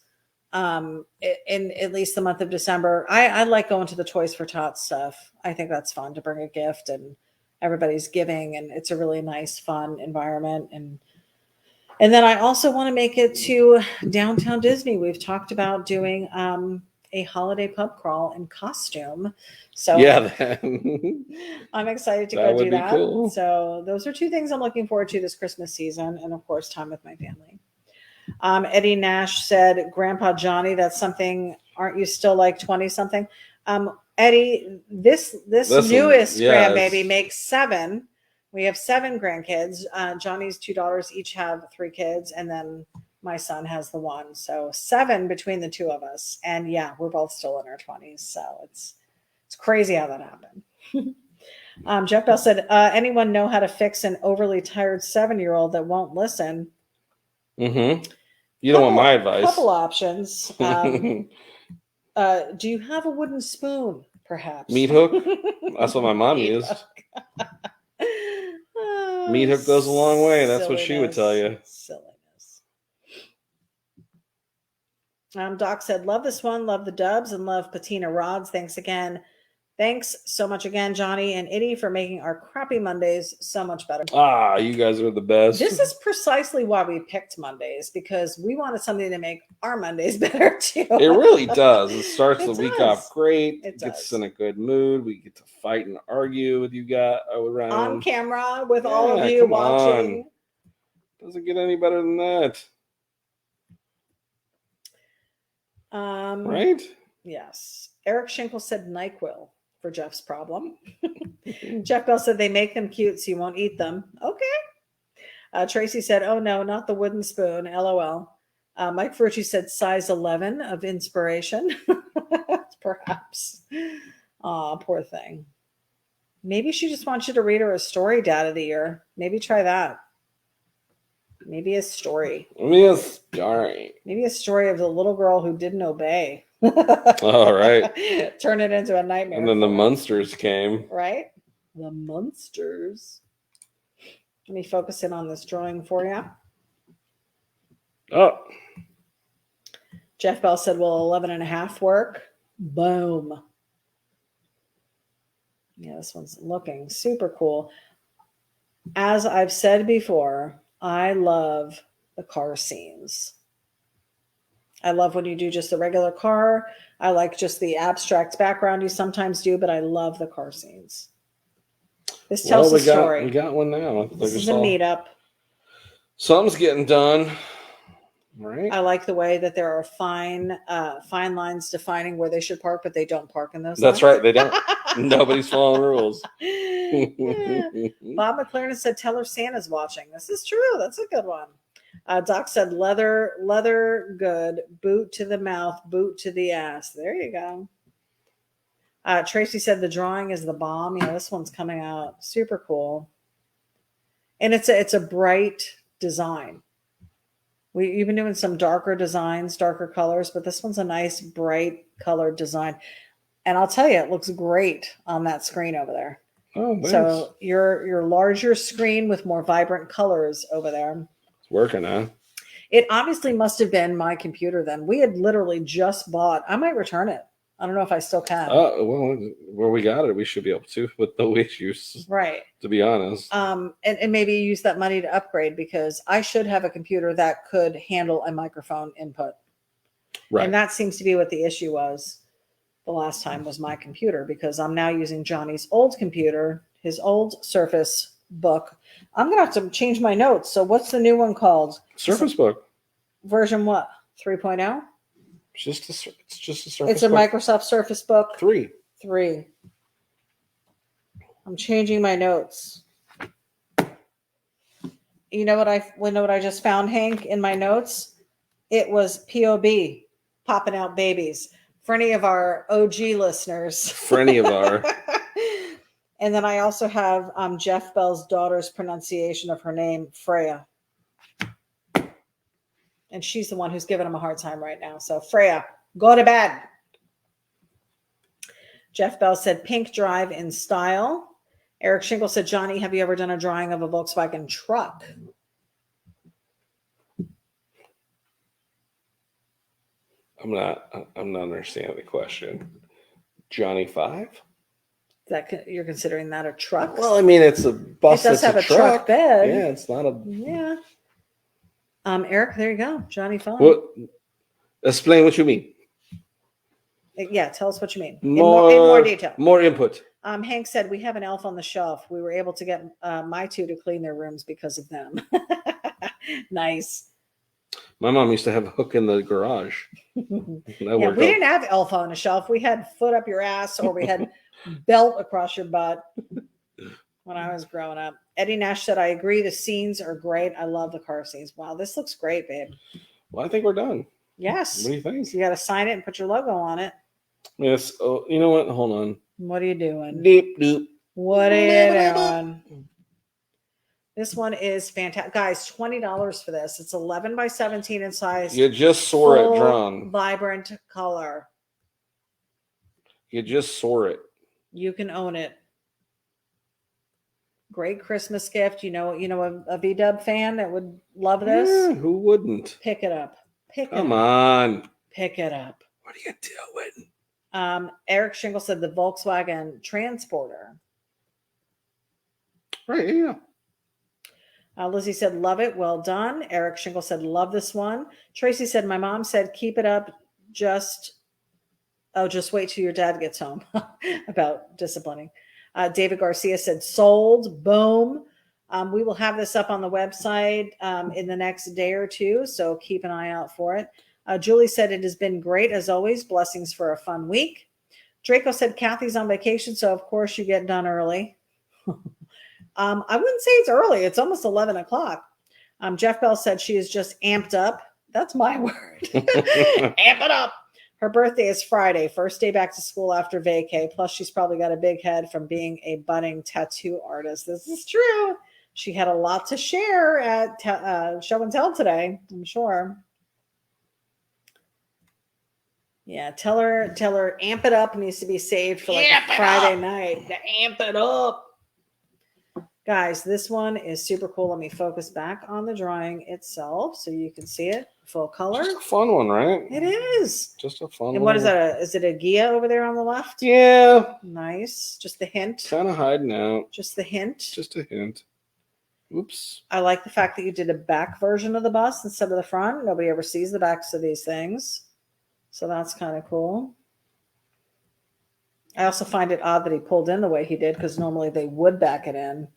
in at least the month of December. I like going to the Toys for Tots stuff. I think that's fun to bring a gift, and everybody's giving, and it's a really nice, fun environment. And then I also want to make it to downtown Disney. We've talked about doing a holiday pub crawl in costume. So yeah, I'm excited to go do that. Cool. So those are 2 things I'm looking forward to this Christmas season, and of course, time with my family. Eddie Nash said, Grandpa Johnny, that's something. Aren't you still like 20 something? Eddie, this newest grandbaby makes 7. We have 7 grandkids. Johnny's 2 daughters each have 3 kids, and then my son has the 1. So 7 between the 2 of us. And yeah, we're both still in our 20s. So it's crazy how that happened. Jeff Bell said, anyone know how to fix an overly tired 7-year-old that won't listen? Mm-hmm. You don't want my advice. Couple options. Do you have a wooden spoon, perhaps? Meat hook? That's what my mom used. Meat hook goes a long way. That's what she would tell you. Silliness. Doc said, love this one, love the dubs, and love patina rods. Thanks again. Thanks so much again, Johnny and Itty, for making our crappy Mondays so much better. You guys are the best. This is precisely why we picked Mondays, because we wanted something to make our Mondays better too. It really does. It starts the week off great. It gets us in a good mood. We get to fight and argue with you guys around on camera with all of you watching. Doesn't get any better than that. Right? Yes. Eric Schinkel said NyQuil for Jeff's problem. Jeff Bell said they make them cute so you won't eat them. Okay. Tracy said, oh no, not the wooden spoon. LOL. Mike Ferrucci said size 11 of inspiration. Perhaps. Aw, poor thing. Maybe she just wants you to read her a story, Dad of the Year. Maybe try that. Maybe a story. Maybe a story of the little girl who didn't obey. All right. Turn it into a nightmare. And then the monsters came. Right? The monsters. Let me focus in on this drawing for you. Oh. Jeff Bell said, will 11 and a half work? Boom. Yeah, this one's looking super cool. As I've said before, I love the car scenes. I love when you do just the regular car. I like just the abstract background you sometimes do, but I love the car scenes. This tells a story. We got one now. This is a meetup. Something's getting done. Right. I like the way that there are fine lines defining where they should park, but they don't park in those That's lines. right. They don't. Nobody's following rules. Yeah. Bob McLaren said, tell her Santa's watching. This is true. That's a good one. Doc said, leather good, boot to the mouth, boot to the ass. There you go. Tracy said the drawing is the bomb. Yeah, this one's coming out super cool. And it's a bright design. You've been doing some darker designs, darker colors, but this one's a nice, bright colored design. And I'll tell you, it looks great on that screen over there. Oh, thanks. So your larger screen with more vibrant colors over there. It's working, huh? It obviously must have been my computer then. We had literally just bought. I might return it. I don't know if I still can. Well, where we got it, we should be able to with no issues. Right. To be honest. And maybe use that money to upgrade, because I should have a computer that could handle a microphone input. Right. And that seems to be what the issue was the last time, was my computer, because I'm now using Johnny's old computer, his old Surface Book. I'm going to have to change my notes. So what's the new one called? Surface Book. Version what? 3.0? It's just a Surface It's a Book. Microsoft Surface Book 3. I'm changing my notes. You know what I just found, Hank, in my notes? It was POB, popping out babies, for any of our OG listeners. For any of our. And then I also have Jeff Bell's daughter's pronunciation of her name, Freya. And she's the one who's giving him a hard time right now. So Freya, go to bed. Jeff Bell said pink drive in style. Eric Shingle said, Johnny, have you ever done a drawing of a Volkswagen truck? I'm not understanding the question. Johnny 5? You're considering that a truck? Well, I mean, it's a bus. It does have a truck bed. Yeah, it's not a. Yeah. Eric, there you go. Johnny 5. What? Explain what you mean. Yeah, tell us what you mean. More, in more detail. More input. Hank said, we have an elf on the shelf. We were able to get my two to clean their rooms because of them. Nice. My mom used to have a hook in the garage. We didn't have elf on the shelf. We had foot up your ass, or we had belt across your butt when I was growing up. Eddie Nash said, I agree. The scenes are great. I love the car scenes. Wow, this looks great, babe. Well, I think we're done. Yes. What do you think? So you got to sign it and put your logo on it. Yes. Oh, you know what? Hold on. What are you doing? Deep doop. What are you doing? This one is fantastic. Guys, $20 for this. It's 11 by 17 in size. You just saw it drawn. Vibrant color. You just saw it. You can own it. Great Christmas gift. You know a V-dub fan that would love this? Yeah, who wouldn't? Pick it up. Come on. Pick it up. What are you doing? Eric Shingle said the Volkswagen Transporter. Right, yeah. Lizzie said, love it. Well done. Eric Shingle said, love this one. Tracy said, my mom said, keep it up. Just wait till your dad gets home. About disciplining. David Garcia said, sold. Boom. We will have this up on the website in the next day or two, so keep an eye out for it. Julie said, it has been great as always. Blessings for a fun week. Draco said, Kathy's on vacation, so of course you get done early. I wouldn't say it's early. It's almost 11 o'clock. Jeff Bell said she is just amped up. That's my word. Amp it up. Her birthday is Friday, first day back to school after vacay. Plus, she's probably got a big head from being a budding tattoo artist. This is true. She had a lot to share at Show and Tell today, I'm sure. Yeah, tell her amp it up needs to be saved for like a Friday night. To amp it up. Guys, this one is super cool. Let me focus back on the drawing itself so you can see it full color. Just a fun one, right? It is. Just a fun one. And what is that? Is it a Gia over there on the left? Yeah. Nice. Just the hint. Kind of hiding out. Just the hint. Just a hint. Oops. I like the fact that you did a back version of the bus instead of the front. Nobody ever sees the backs of these things. So that's kind of cool. I also find it odd that he pulled in the way he did, because normally they would back it in.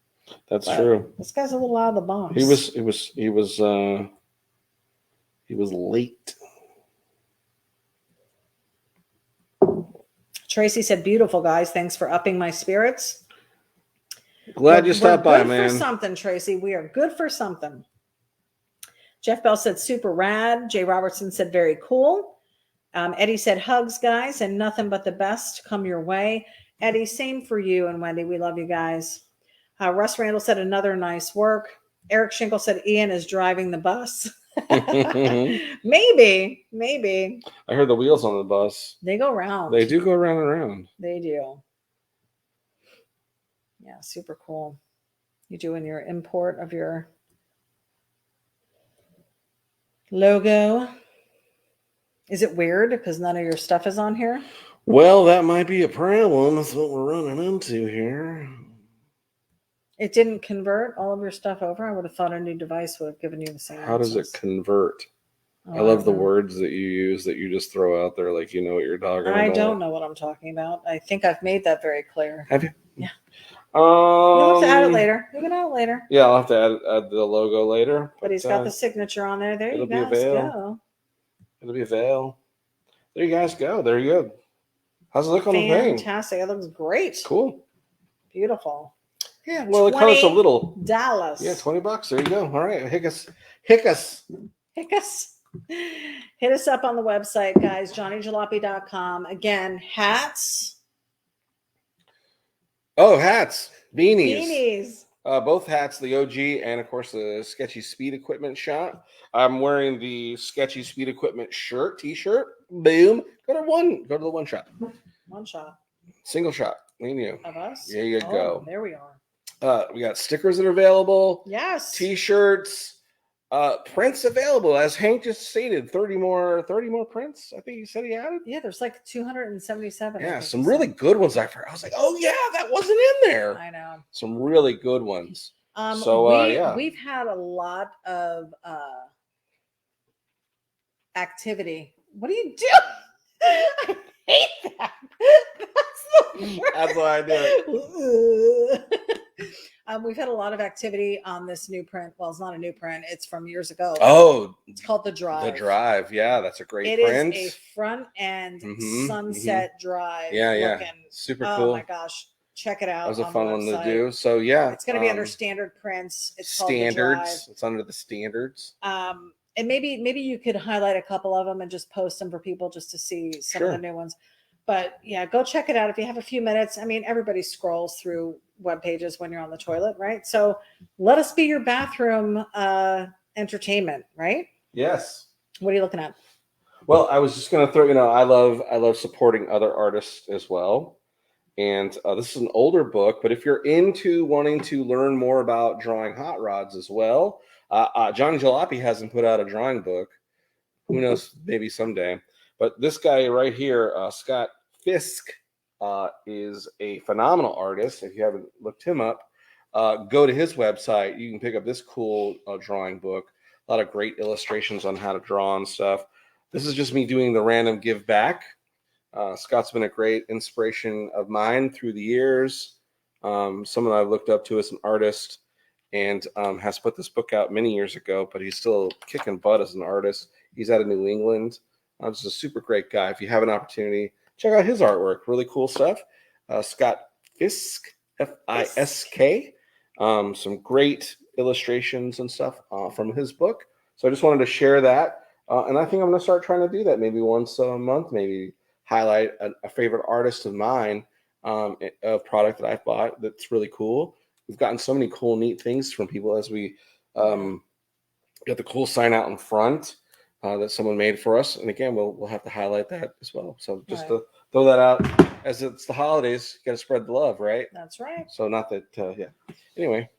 That's true. This guy's a little out of the box. He was late. Tracy said, beautiful, guys. Thanks for upping my spirits. Glad you stopped by, man. We're good for something, Tracy. We are good for something. Jeff Bell said, super rad. Jay Robertson said, very cool. Eddie said, hugs, guys, and nothing but the best come your way. Eddie, same for you and Wendy. We love you guys. Russ Randall said, another nice work. Eric Schinkel said, Ian is driving the bus. Maybe. I heard the wheels on the bus. They go round. They do go round and round. They do. Yeah, super cool. You doing your import of your logo. Is it weird because none of your stuff is on here? Well, that might be a problem. That's what we're running into here. It didn't convert all of your stuff over. I would have thought a new device would have given you the same. How does it convert? Oh, I love the words that you use that you just throw out there, like you know what you're talking about. I don't know what I'm talking about. I think I've made that very clear. Have you? Yeah. You'll have to add it later. You can add it later. Yeah, I'll have to add the logo later. But he's got the signature on there. There you guys go. It'll be a veil. There you guys go. There you go. How's it look on the thing? Fantastic. It looks great. Cool. Beautiful. Yeah, well, it costs a little. $20. Yeah, $20. There you go. All right. Hick us. Hit us up on the website, guys. johnnyjalopy.com. Again, hats. Oh, hats. Beanies. Both hats, the OG and, of course, the Sketchy Speed Equipment shot. I'm wearing the Sketchy Speed Equipment T-shirt. Boom. Go to the one shot. One shot. Single shot. Me and you. Of us? There you go. There we are. We got stickers that are available. Yes. T-shirts. Prints available, as Hank just stated. 30 more prints. I think he said he added. Yeah, there's like 277. Yeah, some really good ones. I was like, oh yeah, that wasn't in there. I know. Some really good ones. So we've had a lot of activity. What are you doing? I hate that. That's why I do it. We've had a lot of activity on this new print. Well, it's not a new print. It's from years ago. Oh, it's called The Drive. The Drive. Yeah, that's a great It print. is a front end sunset drive. Yeah. Super cool. Oh my gosh. Check it out. That was a fun one to do. So yeah. It's going to be under standard prints. It's standards. Called The Drive. It's under the standards. And maybe you could highlight a couple of them and just post them for people just to see some of the new ones. But yeah, go check it out if you have a few minutes. I mean, everybody scrolls through web pages when you're on the toilet, right? So let us be your bathroom entertainment, right? Yes. What are you looking at? Well, I was just going to throw, I love supporting other artists as well. And this is an older book, but if you're into wanting to learn more about drawing hot rods as well, Johnny Jalopy hasn't put out a drawing book. Who knows, maybe someday. But this guy right here, Scott Fisk, is a phenomenal artist. If you haven't looked him up, go to his website. You can pick up this cool drawing book. A lot of great illustrations on how to draw and stuff. This is just me doing the random give back. Scott's been a great inspiration of mine through the years. Someone I've looked up to as an artist, and has put this book out many years ago, but he's still kicking butt as an artist. He's out of New England. This is a super great guy. If you have an opportunity, check out his artwork. Really cool stuff. Scott Fisk, Fisk. Some great illustrations and stuff from his book. So I just wanted to share that. And I think I'm going to start trying to do that maybe once a month, maybe highlight a favorite artist of mine, a product that I've bought that's really cool. We've gotten so many cool, neat things from people as we got the cool sign out in front that someone made for us. And again, we'll have to highlight that as well. So just to throw that out, as it's the holidays, you got to spread the love, right? That's right. So not that, Anyway,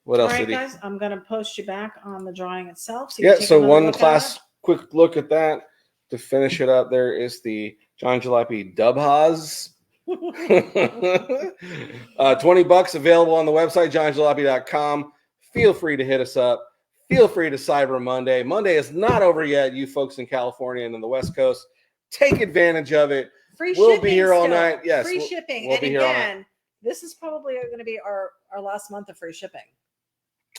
what else? All right, guys, I'm going to post you back on the drawing itself. So one quick look at that. To finish it up, there is the John Jalopy Dubhas. $20 available on the website, johnnyjalopy.com. Feel free to hit us up. Feel free to Cyber Monday. Monday is not over yet, you folks in California and on the West Coast. Take advantage of it. Free shipping. We'll be here all night. Yes. Free shipping. We'll and again, this is probably going to be our last month of free shipping.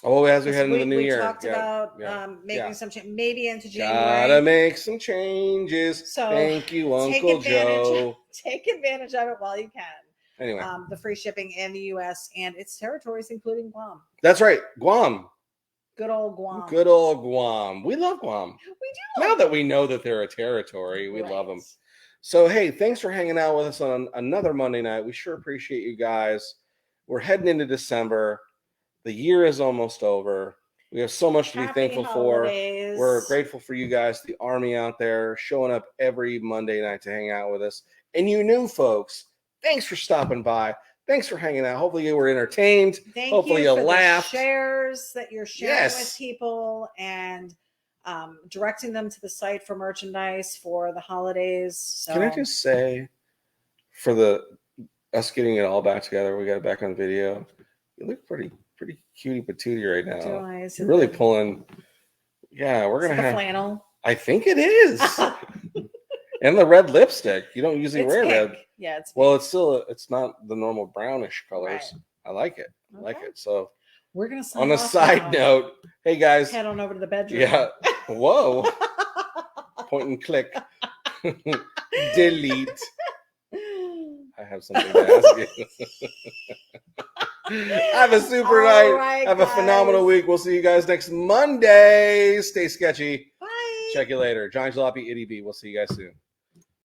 Oh, as we head into the new year. We talked about making some change, maybe into January. Gotta make some changes. So thank you, Uncle Joe. Take advantage of it while you can. Anyway. The free shipping in the U.S. and its territories, including Guam. That's right. Guam. Good old Guam. Good old Guam. We love Guam. We do. Now that we know that they're a territory, we love them. So, hey, thanks for hanging out with us on another Monday night. We sure appreciate you guys. We're heading into December. The year is almost over. We have so much to be thankful for. We're grateful for you guys, the Army out there, showing up every Monday night to hang out with us. And you new folks, thanks for stopping by. Thanks for hanging out. Hopefully you were entertained. Thank Hopefully you you for laughed. the shares that you're sharing Yes. with people and directing them to the site for merchandise for the holidays. So Can I just say, for us getting it all back together, we got it back on video. You look pretty cutie patootie right now. do I? You're really pulling. Yeah, we're gonna the have flannel. I think it is. And the red lipstick. You don't usually It's wear pink. red. Yeah, it's pink. Well, it's not the normal brownish colors. Right. I like it. I like it. So we're gonna sign on a off side now. note, hey guys. Head on over to the bedroom. Yeah. Whoa. Point and click. Delete. I have something to ask you. Have a super night. Right, have a phenomenal week. We'll see you guys next Monday. Stay sketchy. Bye. Check you later. Johnny Jalopy, ity-B. We'll see you guys soon.